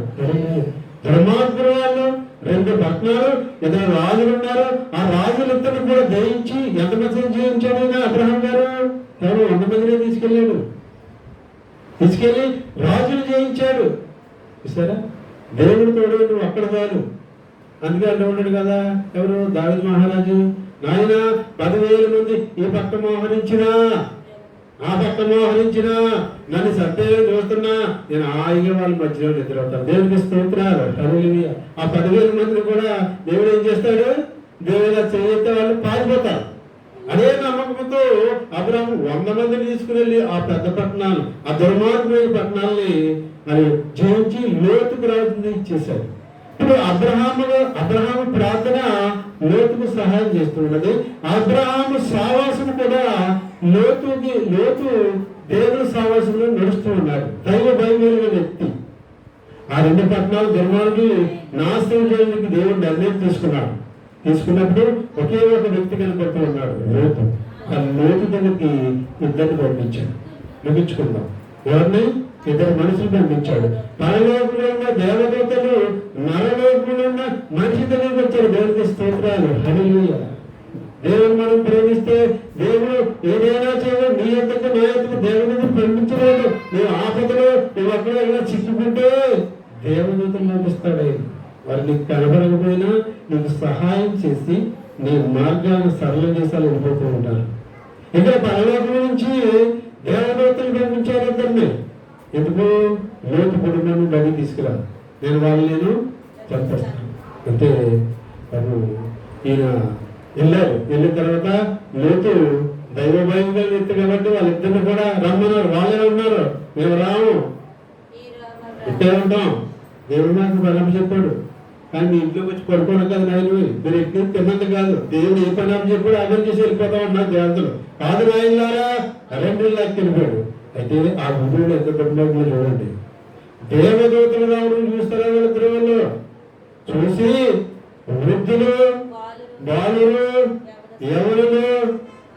ధర్మాత్ముల వాళ్ళు 2 పట్టణాలు, 2 రాజులు ఉన్నారు. ఆ రాజులిద్దరిని కూడా జయించి ఎంతమంది జయించాడు అబ్రహాం గారు? ఎవరు 100 మందినే తీసుకెళ్ళి రాజులు జయించాడు. చూసారా, దేవుడు తోడు, నువ్వు అక్కడ చాలు. అందుకే అంటే ఉన్నాడు కదా, ఎవరు? దావీదు మహారాజు, నాయన 10,000 మంది ఈ పక్క మోహరించినా ఆ పక్క మోహరించినా నన్ను సత్యంగా చూస్తున్నా నేను హాయిగా వాళ్ళ మధ్యలో నిద్రవుతాను. దేవుడికి స్తోత్రాలు. ఆ 10,000 మందిని కూడా దేవుడు ఏం చేస్తాడు? దేవుడు చేస్తే వాళ్ళు పారిపోతారు. అదే నమ్మకంతో అబ్రహాము 100 మందిని తీసుకుని ఆ పెద్ద పట్టణాలు, ఆ దుర్మార్గమైన పట్టణాలని మరి జయించి లోతుకు రాజుని ఇచ్చేశాడు. ఇప్పుడు అబ్రహాము ప్రార్థన లోతుకు సహాయం చేస్తున్నది. అబ్రహాము సావాసం కూడా లోతు దేవుని సావాసంలో నడుస్తూ ఉన్నాడు. దైవ భయమైన వ్యక్తి. ఆ 2 పట్టణాలు దుర్మార్గులు నాశనం చేయడానికి దేవుడు నిర్ణయం తీసుకున్నప్పుడు ఒకే ఒక వ్యక్తి కనపడుతూ ఉన్నాడు, లోతు. ఆ లోతు దగ్గరికి 2 పంపించాడు. ముగించుకుందాం. ఎవరిని? 2 మనుషులు పంపించాడు. పరలోకంలో ఉన్న దేవదూతలు నరలోకంలో ఉన్న మనిషి దగ్గరికి వచ్చారు. దేవుడికి స్తోత్రాలు. హల్లెలూయా. దేవుడు మనం ప్రేమిస్తే దేవుడు ఏదైనా చేయదు. నీ యొక్కకు నా యొక్కకు దేవుడిని పంపించలేదు. నువ్వు ఆపదలో నువ్వు అక్కడ ఇలా చిక్కుకుంటే దేవదూతలు పంపిస్తాడు. వారు నీకు కనబడకపోయినా నీకు సహాయం చేసి నీ మార్గాన్ని సరళం చేసాలు వెళ్ళిపోతూ ఉంటారు. ఇక్కడ పరలోకం నుంచి దేవదూతలు పంపించారు ఇద్దరిని. ఎందుకు? లోతు కుటుంబాన్ని బయటికి తీసుకురా, నేను వాళ్ళని చంపేస్తాను అంటే ఈయన వెళ్ళిన తర్వాత లోతు దైవ భయంగా ఎత్తు కాబట్టి వాళ్ళిద్దరిని కూడా రమ్మన్నారు. వాళ్ళే ఉన్నారు, మేము రాము, ఇట్టే ఉంటాం. దేవుడు నాకు బలం చెప్పాడు, కానీ మీ ఇంట్లోకి వచ్చి పడుకోవడం కాదు నాయన, మీరు ఎక్కి తిన్నంత కాదు. దేవుడు ఏ పని అని చెప్పాడు ఆ పని చేసి వెళ్ళిపోతా ఉన్నారు దేవతలు. కాదు నాయనలారా, 2 లాక్కి వెళ్ళిపోయాడు. అయితే ఆ గురువులు ఎంత కుటుంబంలో చూడండి, దేవదూతలు రావడం చూస్తారా వాళ్ళిద్దరు? వాళ్ళు చూసి వృద్ధులు, బాలురు, యవనులు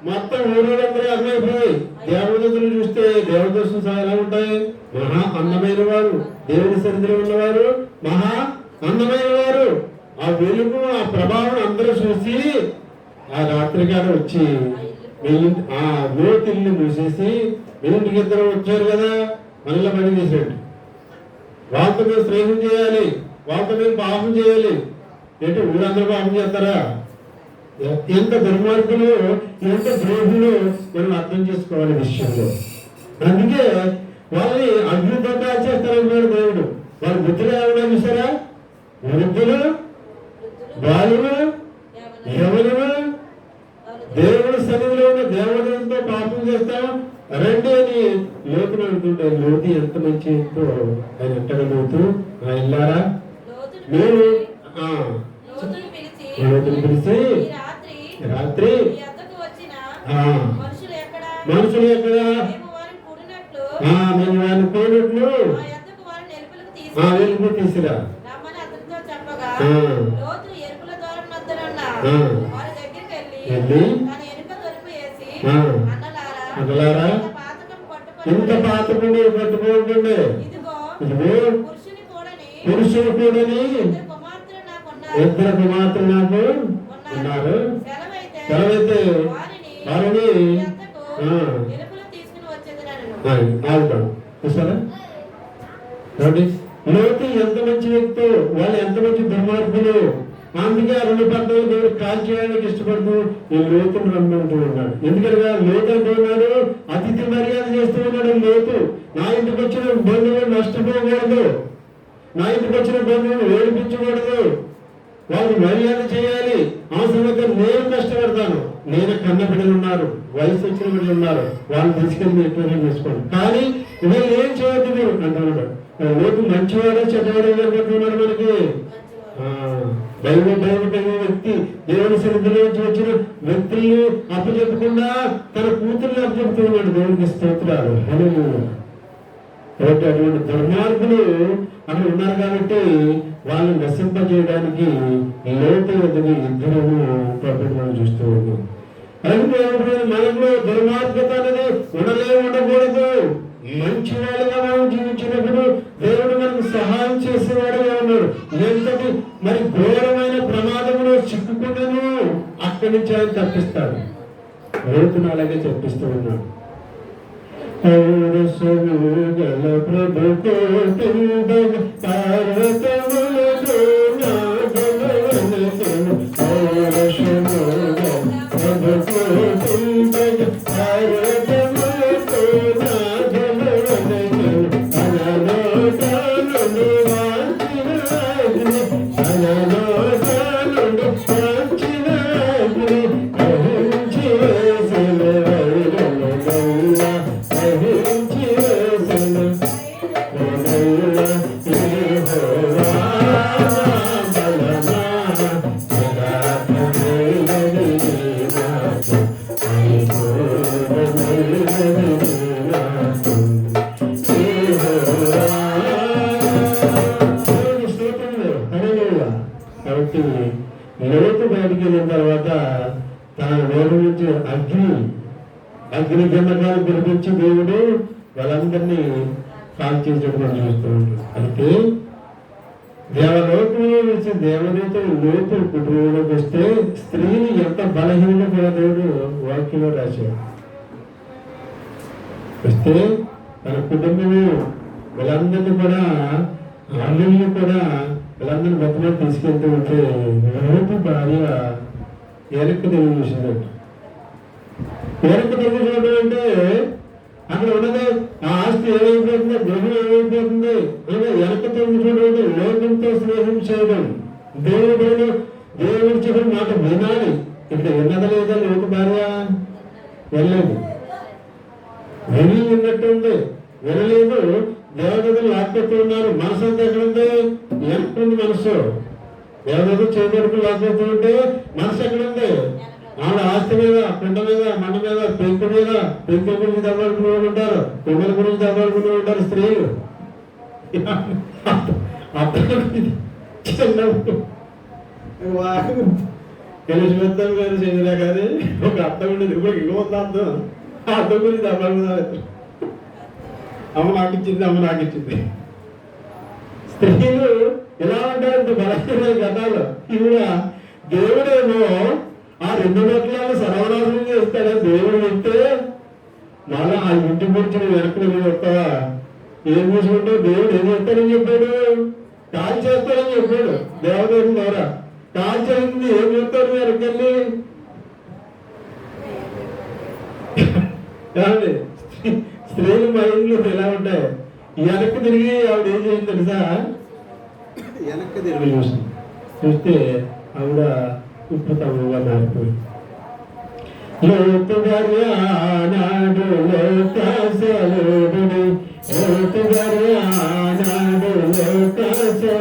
మొత్తం ఊళ్ళందరూ అర్థమైపోయి దేవదూతలు చూస్తే దేవదూతలు ఎలా ఉంటాయి? మహా అందమైన వారు, దేవుని సన్నిధిలో ఉన్నవారు, మహా అందమైన వారు. ఆ వెలుగు, ఆ ప్రభావం అందరూ చూసి ఆ రాత్రికాడ వచ్చి ఆ లోతుల్ని మూసేసి మీ ఇంటికి 2 వచ్చారు కదా, మళ్ళీ పని చేసాడు. వాళ్ళతో మేము స్నేహం చేయాలి, వాళ్ళతో మేము పాపం చేయాలి. ఏంటి ఊరందరూ పాపం చేస్తారా? ఎంత దుర్మార్గులు, ఎంత ద్రోహులు మనం అర్థం చేసుకోవాలి విషయంలో. అందుకే వాళ్ళని అగ్నితో కాల్చేస్తారన్నాడు దేవుడు. వాళ్ళ బుద్ధులు ఏమన్నా చూసారా? వృద్ధులు, బాలులు, యవనులు దేవుడి సన్నిధిలో ఉన్న దేవతలతో పాపం చేస్తాం రండి అని లోతులు అంటుంటే, లోతు ఎంత మంచి ఎంతో ఆయన ఎక్కడ లోతు వెళ్ళారా? మీరు లోతుని పిలిచి రాత్రి మనుషులు ఎక్కడ మేము వారిని కూడినట్లు వెలుగు తీసిరా. వెళ్ళి అన్నలారా ఇంత పాతకం పట్టుకోకండి, ఇదిగో పురుషుడు కూడని ఇద్దరు కుమార్తెలు నాకు ఉన్నారు. సెలవైతే వారిని ఆగుతాం. చూసారా లోతు ఎంత మంచి వ్యక్తి, వాళ్ళు ఎంత మంచి దుర్మార్గులు. అందుకే ఆ 2 పట్టణాలు దేవుడు కాల్ చేయడానికి ఇష్టపడుతూ ఈ లోతును రమ్మంటూ ఉన్నాడు. ఎందుకనగా లోతు అంటూ ఉన్నాడు, అతిథి మర్యాద చేస్తూ ఉన్నాడు. లోతు నా ఇంటికి వచ్చిన బంధువులు నష్టపోకూడదు, నా ఇంటికి వచ్చిన బంధువులు ఏడిపించకూడదు, వాళ్ళు మర్యాద చేయాలి. అవసరమైతే నేను కష్టపడతాను, నేను కన్న బిడ్డలు ఉన్నారు, వయసు వచ్చిన బిడ్డలు ఉన్నారు, వాళ్ళు తీసుకెళ్ళి ఎట్లా చేసుకోండి, కానీ ఇవాళ ఏం చేయొద్దు మీరు అంటున్నాడు. లోతు మంచివాడే చెడ్డవాడే అనుకుంటున్నాడు. మనకి దైవ వ్యక్తి, దేవుని సన్నిధిలో నుంచి వచ్చిన వ్యక్తుల్ని అప్పచెప్పకుండా తన కూతుర్ని అప్పచెప్తూ ఉన్నాడు. దేవునికి స్తోత్రాలు. కాబట్టి అటువంటి దుర్మార్గులు అక్కడ ఉన్నారు కాబట్టి వాళ్ళని నశింపజేయడానికి లోతు ఎదుగు ఇద్దరు ప్రభుత్వం చూస్తూ ఉన్నాం. అందుకే మనలో దుర్మార్గత అనేది ఉండకూడదు. మంచి వాళ్ళగా మనం జీవించినప్పుడు దేవుడు మనకు సహాయం చేసేవాడుగా ఉన్నాడు. ఎంతటి మరి ఘోరమైన ప్రమాదంలో చిక్కుకుంటేను అక్కడి నుంచి ఆయన తప్పిస్తాడు. లోతును అలాగే తప్పిస్తూ ఉన్నాడు. కాబట్టి లోతు బయటికి వెళ్ళిన తర్వాత తన నోటి నుంచి అగ్ని గంధకాలు పిలిపించి దేవుడు వాళ్ళందరినీ కాల్ చేసేటప్పుడు మనం చూస్తూ ఉంటాం. అయితే దేవలోకంలో నుంచి దేవదూతలు లోతు కుటుంబంలోకి వస్తే స్త్రీని ఎంత బలహీనంగా కూడా దేవుడు వాక్యంలో రాశాడు. వస్తే తన కుటుంబము వీళ్ళందరినీ కూడా అల్లుల్ని కూడా వీళ్ళందరినీ మొత్తం తీసుకెళ్తూ ఉంటే లోతు భార్య వెనక్కి తిరిగి చూసిందంట. వెనక్కి తిరిగి చూడడం అంటే అక్కడ ఉన్నది ఆ ఆస్తి ఏమైపోతుంది, గృహం ఏమైపోతుంది, వెనక్కి తిరిగి చూడడం, లోకంతో స్నేహం చేయడం, దేవుడి చెప్పిన మాట వినాలి. ఇక్కడ విన్నది లేదా లోతు భార్య వెళ్ళలేదు, విని విన్నట్టుంది, వినలేదు. దేవతలు లాక్కొస్తూ ఉన్నారు. మనసు అంతా ఎక్కడుంది? ఎక్కడుంది మనసు? దేవతలు చేతులకు లాక్కొస్తూ ఉంటే మనసు ఎక్కడుంది? ఆవిడ ఆస్తి మీద, పిండ మీద, మండ మీద, పెంకు మీద, పెంకు గురించి దెబ్బలుకునే ఉంటారు, కొమ్మల గురించి దెబ్బలుకునే ఉంటారు స్త్రీలు. ఎలిజబెత్తం గారు చేసినా కానీ ఒక అర్థం ఉండేది. ఇప్పుడు ఇంకొక అర్థం, ఆ అర్థం గురించి దెబ్బలుకున్నారు. అమ్మ నాకు ఇచ్చింది, అమ్మ నాకు ఇచ్చింది. స్త్రీలు ఎలా ఉంటారు బలహీన గతాలు. ఇవిడ దేవుడేమో ఆ 2 గంటలలో సర్వనాశనం చేస్తాడని దేవుడు చెప్తే మళ్ళా ఆ ఇంటి గురించి వెనక్కి వస్తావా? ఏం చూసుకుంటావు? దేవుడు ఏం చేస్తాడని చెప్పాడు? కాల్ చేస్తాడని చెప్పాడు దేవదేవుని ద్వారా. కాల్ చేసింది ఏం చెప్తాడు? వెనకెళ్ళి ఏం చేసింది తెలుసా, వెనక్కి తిరిగి చూస్తే ఆవిడ ఉప్పు తమ్ముగా మారిపోయింది. లోతు భార్య ఆనాడు లోకాసలుడి, లోతు భార్య ఆనాడు లోకాసలుడి,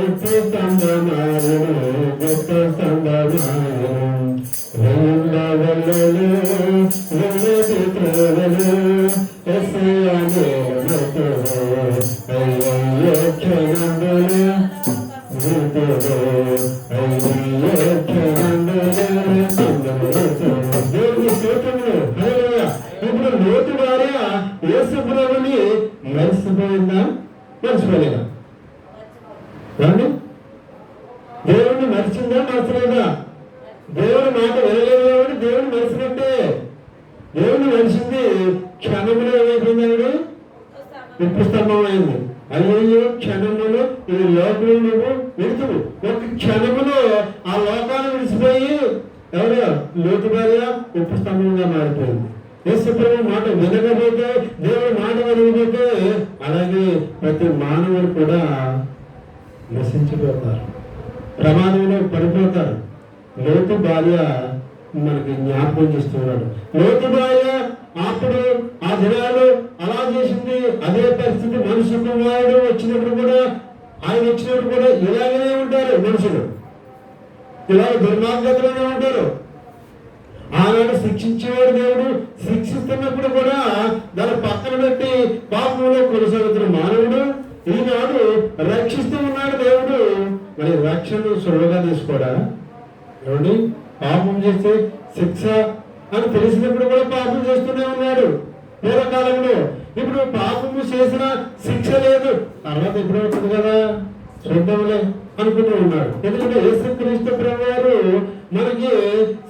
ఉప్పు స్తంభమాయను గొప్ప స్తంభమాయను, వెళ్ళలు వెళ్ళది త్రోవలు ఎస్సయానే అయ్యో క్షణములు ఇప్పుడు లోతు భార్య యేసు ప్రభువుని మర్చిపోయిందా, మర్చిపోలేదా? దేవుడిని మర్చిందా, మర్చలేదా? దేవుడి మాట వినలేదు కాబట్టి దేవుడిని మరిచినట్టే. దేవుడిని మరిచింది క్షణములో ఏమైపోయింది, ఆవిడ ఉప్పు స్తంభం అయింది. అయ్యో క్షణములో ఈ లోకంలో నువ్వు విడుతువు. ఒక క్షణములో ఆ లోకాన్ని విడిచిపోయి ఎవరు లోతు భార్య ఉప్పు స్తంభంగా మారిపోయింది. యేసు ప్రభు మాట వినకపోతే, దేవుడి మాట వినకపోతే అలాగే ప్రతి మానవుడు కూడా నశించిపోతారు, ప్రమాదంలో పడిపోతారు. లోతు భార్య మనకి జ్ఞాపకం చేస్తున్నాడు. లోతు భార్య అప్పుడు ఆ దినాలు అలా చేసింది. అదే పరిస్థితి మనుషు కుమారుడు వచ్చినప్పుడు కూడా, ఆయన వచ్చినప్పుడు కూడా ఇలాగనే ఉంటారు మనుషులు, ఇలాగ దుర్మార్గతలోనే ఉంటారు. ఆనాడు శిక్షించేవాడు దేవుడు, శిక్షిస్తున్నప్పుడు కూడా దాని పక్కన పెట్టి పాపంలో కొనసాగుతున్న మానవుడు ఈనాడు రక్షిస్తూ ఉన్నాడు దేవుడు. మరి రక్షణ సులువుగా తీసుకోడా? ఏమండి, పాపం చేస్తే శిక్ష అని తెలిసినప్పుడు కూడా పాపం చేస్తూనే ఉన్నాడు పూర్వకాలంలో. ఇప్పుడు పాపము చేసిన శిక్ష లేదు, తర్వాత ఎప్పుడు అవుతుంది కదా చూద్దాంలే అనుకుంటూ ఉన్నాడు. ఎందుకంటే యేసుక్రీస్తు ప్రభువారు మనకి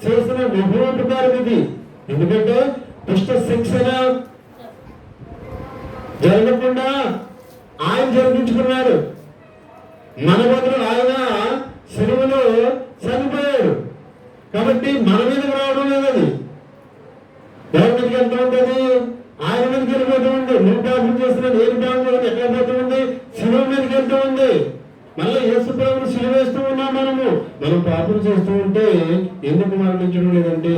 చేసిన మహోపకారం ఇది. ఎందుకంటే దుష్ట శిక్షణ జరగకుండా ఆయన జరిపించుకున్నాడు. మన బదులు ఆయన సిలువలో చనిపోయాడు. కాబట్టి మన మీదకి రావడం లేదు, అది ఎవరి మీదకి వెళ్తూ ఉంటుంది, ఆయన మీదకి వెళ్ళిపోతూ ఉంది. నువ్వు పాపం చేస్తున్నా, నేను పాపం చేస్తున్నా, ఎక్కడ పోతూ ఉంది, సిలువ మీదకి వెళ్తూ ఉంది. మళ్ళీ యేసు ప్రభువుని సిలువ వేస్తూ ఉన్నాం. మనం పాపం చేస్తూ ఉంటే ఎందుకు మరణించడం లేదంటే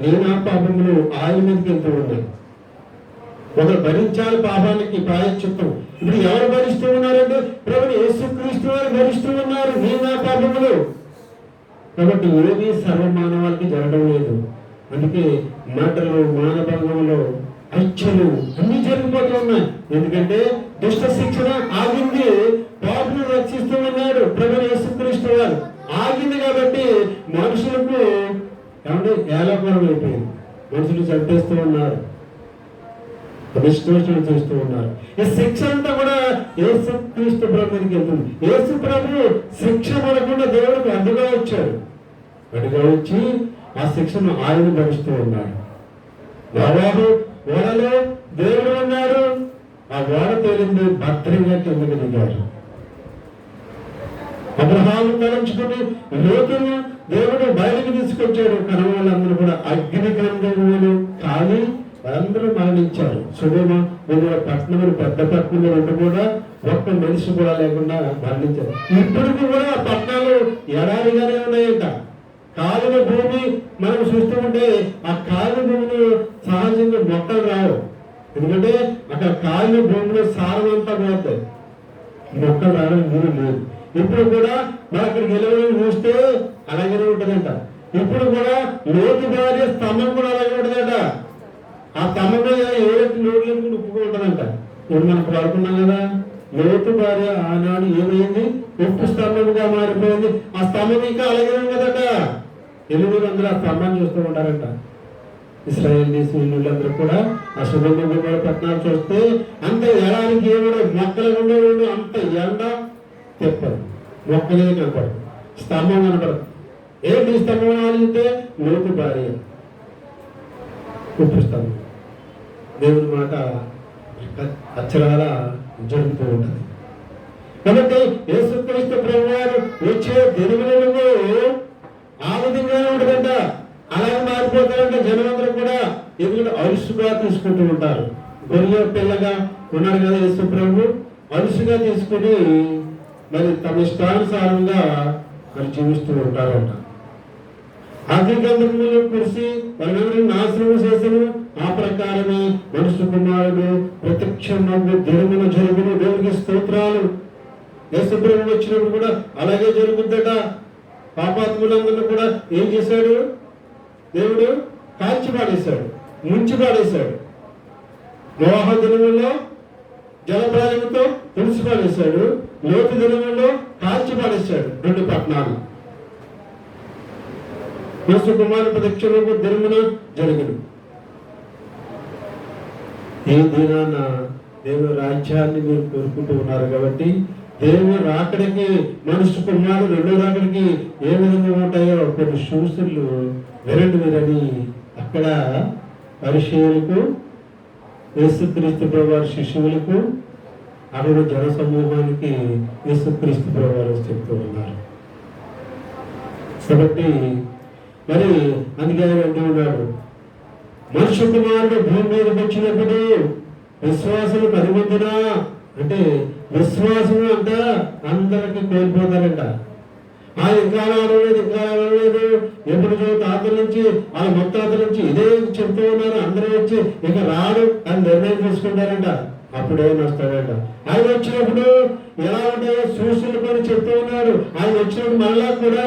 నేను ఆ పాపములు ఆయన మీదకి వెళ్తూ ఉన్నాయి. ఒకరు భరించాలి పాపానికి ప్రాయశ్చిత్తం. ఇప్పుడు ఎవరు భరిస్తూ ఉన్నారంటే ప్రభుని యేసుక్రీస్తు వారు భరిస్తూ ఉన్నారు నీ నా పాపములు. కాబట్టి ఏమీ సర్వమానవాళ్ళకి జరగడం లేదు. అందుకే మాటలు, మానభంగంలో, హత్యలు అన్ని జరిగిపోతూ ఉన్నాయి. ఎందుకంటే దుష్ట శిక్షణ ఆగింది, పాపును రక్షిస్తూ ఉన్నాడు ప్రభుని యేసుక్రీస్తు వారు. ఆగింది కాబట్టి మనుషులకు ఏమంటే ఏలాపురం అయిపోయింది. మనుషులు చంపేస్తూ ఉన్నారు, అవిశ్వాసం చేస్తూ ఉన్నారు. ఈ శిక్ష అంతా కూడా యేసుక్రీస్తు ప్రభు మీదకి వెళ్తుంది. యేసు ప్రభు శిక్ష పడకుండా దేవుడికి అడ్డుగా వచ్చాడు. అడ్డుగా వచ్చి ఆ శిక్షను ఆయన భరిస్తూ ఉన్నాడు. నోవాహు ఓడలో దేవుడు ఉన్నాడు, ఆ ఓడ తేలింది, భద్రంగా కిందకి దిగారు. అబ్రహాము తలంచుకుని లోతును దేవుడు బయటకు తీసుకొచ్చాడు. కనవాళ్ళందరూ కూడా అగ్ని గ్రంథములు కానీ అందరూ మరణించారు. సుగమ వివిధ పట్టణములు, పెద్ద పట్టణములు రెండు కూడా ఒక్క మనిషి కూడా లేకుండా మరణించారు. ఇప్పటికి కూడా పట్టణాలు ఎడారిగానే ఉన్నాయంట. కాలిన భూమి మనం చూస్తూ ఉంటే ఆ కాలిన భూమిలో సహజంగా మొక్కలు రావు. ఎందుకంటే అక్కడ కాలిన భూమిలో సారం అంతా పోతాయి, మొక్కలు రావడం భూమి లేదు. ఇప్పుడు కూడా మనం అక్కడికి వెళ్ళి చూస్తే అలాగే ఉంటుందంట. ఇప్పుడు కూడా లోతు భార్య స్తంభం కూడా అలాగే ఉంటుందంట. ఆ స్తంభంలో ఏదైతే లోటు ఉప్పుగా ఉంటుందంట. ఇప్పుడు మనం పడుకున్నాం కదా, లోతు భార్య ఆనాడు ఏమైంది, ఉప్పు స్తంభంగా మారిపోయింది. ఆ స్తంభం ఇంకా అలాగే ఉండదట. 800 ఆ స్తంభాన్ని చూస్తూ ఉంటారంట. ఇశ్రాయేల్ దేశీయులందరూ కూడా ఆ సుగంధ పట్టణాలు చూస్తే అంత ఎడానికి ఏమో మొక్కలు ఉండేవాడు, అంత ఎండ తెప్పదు, మొక్కలే కనపడదు, స్తంభం కనపడదు. ఏంటి స్తంభం ఆలోచిస్తే లోతు భార్య ఉప్పు స్తంభం. దేవుని మాట అక్షరాల జరుగుతూ ఉంటుంది. కాబట్టి యేసుక్రీస్తు ప్రభువారు వచ్చే దినములలో ఆ విధంగానే ఉంటుందంట. అలాగే మారిపోతారంట జనమందరూ కూడా. ఎందుకంటే అరుసుగా తీసుకుంటూ ఉంటారు. గొర్రె పిల్లగా ఉన్నాడు కదా యేసు ప్రభు, అలుసుగా తీసుకుని మరి తమ ఇష్టానుసారంగా మరి జీవిస్తూ ఉంటారంట. అగ్నిగంధకములు కురిసి వారిని నాశనం చేసను. ఆ ప్రకారమే మనుష్య కుమారుడు ప్రత్యక్షంగా దినమున జరుగును. దేవునికి స్తోత్రాలు. యేసు ప్రభు వచ్చినప్పుడు కూడా అలాగే జరుగుద్దట. పాపాత్ములందరూ కూడా ఏం చేశాడు? దేవుడు కాల్చి పాడేశాడు, ముంచి పాడేశాడు. నోహ దినముల్లో జలప్రళయంతో తుడిచి పాడేశాడు. లోతు దినముల్లో కాల్చి పాడేశాడు 2 పట్టణాలు. యేసు కుమారుడు ప్రత్యక్షంగా దినమున జరుగును. ఏ దినాన దేవుని రాజ్యాన్ని మీరు కోరుకుంటూ ఉన్నారు కాబట్టి దేవుని రాకడికి మనుషు కుమారుడు రెండో రాకడికి ఏ విధంగా ఉంటాయో కొన్ని సూచనలు వినండి అక్కడ పరిచయులకు, యేసుక్రీస్తు ప్రభువారి శిష్యులకు, అక్కడ జన సమూహానికి యేసుక్రీస్తు ప్రభువారు చెప్తూ ఉన్నారు. కాబట్టి మరి అందుకే ఆయన అంటూ ఉన్నాడు, మనుష్య కుమారుడు భూమి మీదకి వచ్చినప్పుడు విశ్వాసులు 10 మందినా అంటే విశ్వాసం అంట అందరికి కోల్పోతారంట. ఇంకా లేదు ఎప్పుడు తాతల నుంచి వాళ్ళ ముత్తాతల నుంచి ఇదే చెప్తూ ఉన్నారు. అందరూ వచ్చి ఇక రాడు అని నిర్ణయం తీసుకుంటారంట. అప్పుడే వస్తాడంట. ఆయన వచ్చినప్పుడు ఎలా ఉంటాయో సూచనలు కొని చెప్తూ ఉన్నాడు. ఆయన వచ్చినప్పుడు మళ్ళా కూడా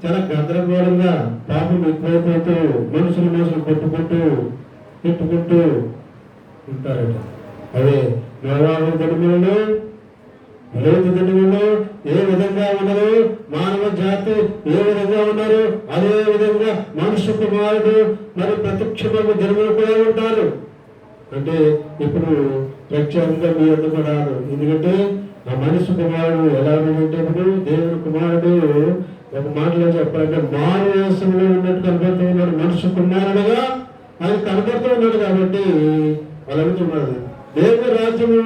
చాలా గందరగోళంగా పాపం ఎక్కువైపోతూ మనుషులు కొట్టుకుంటూ తిట్టుకుంటూ ఉంటారట. అదే నోవాహు దినములలో, లోతు దినములలో ఏ విధంగా ఉన్నారు, మానవ జాతి ఏ విధంగా ఉన్నారు, అదే విధంగా మనుష్య కుమారుడు మరి ప్రత్యక్షమైన దినములు కూడా ఉంటారు. అంటే ఇప్పుడు ప్రత్యేకంగా మీ అందుకు రాదు. ఎందుకంటే ఆ మనుష్య కుమారుడు ఎలా ఉన్నాడంటే ఇప్పుడు దేవుని కుమారుడు ఒక మాటలో చెప్పాలంటే మారు వేషంలో ఉన్నట్టు కనబడుతూ ఉన్నాడు. మనుష్య కుమారుడుగా ఆయన కనబడుతూ ఉన్నాడు. కాబట్టి వాళ్ళు అడుగుతున్నారు, దేవుని రాజ్యము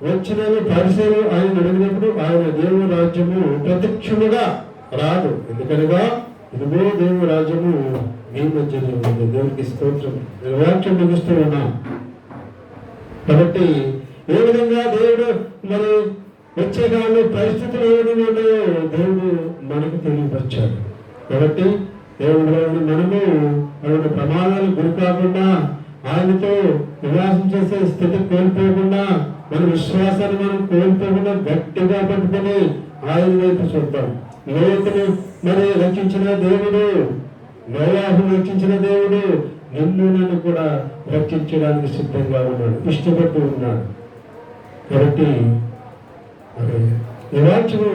వచ్చినవి పరిశీలు ఆయన అడిగినప్పుడు ఆయన దేవుని రాజ్యము ప్రత్యక్షముగా రాదు. ఎందుకనగా ఇదిగో దేవుని రాజ్యము మీ మధ్యలో ఉంది. దేవునికి స్తోత్రం. వాక్యం ముగిస్తూ ఉన్నాం. కాబట్టి ఏ విధంగా దేవుడు మరి వచ్చే కాలంలో పరిస్థితులు ఏ విధంగా ఉన్నాయో దేవుడు మనకు తెలియపరిచాడు. కాబట్టి దేవుడు మనము అలాంటి ప్రమాదాలు గురి కాకుండా, ఆయనతో నివాసం చేసే స్థితి కోల్పోకుండా, మన విశ్వాసాన్ని మనం కోల్పోకుండా గట్టిగా పట్టుకుని ఆయన వైపు చూద్దాం. లోతును మరి రక్షించిన దేవుడు, నోవాహును రక్షించిన దేవుడు నన్ను కూడా రక్షించడానికి సిద్ధంగా ఉన్నాడు, ఇష్టపడుతూ ఉన్నాడు. కాబట్టి ఈ వాక్యము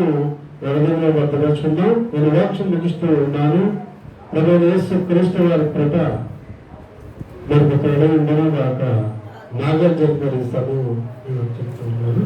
హృదయంలో భద్రపరుచుకుందాం. నేను వాక్యం ముగిస్తూ ఉన్నాను. ప్రభువైన యేసుక్రీస్తు వారి కృప మనకు ఉండను గాక. నాగా జరిపరిస్తాను చెప్తున్నాను.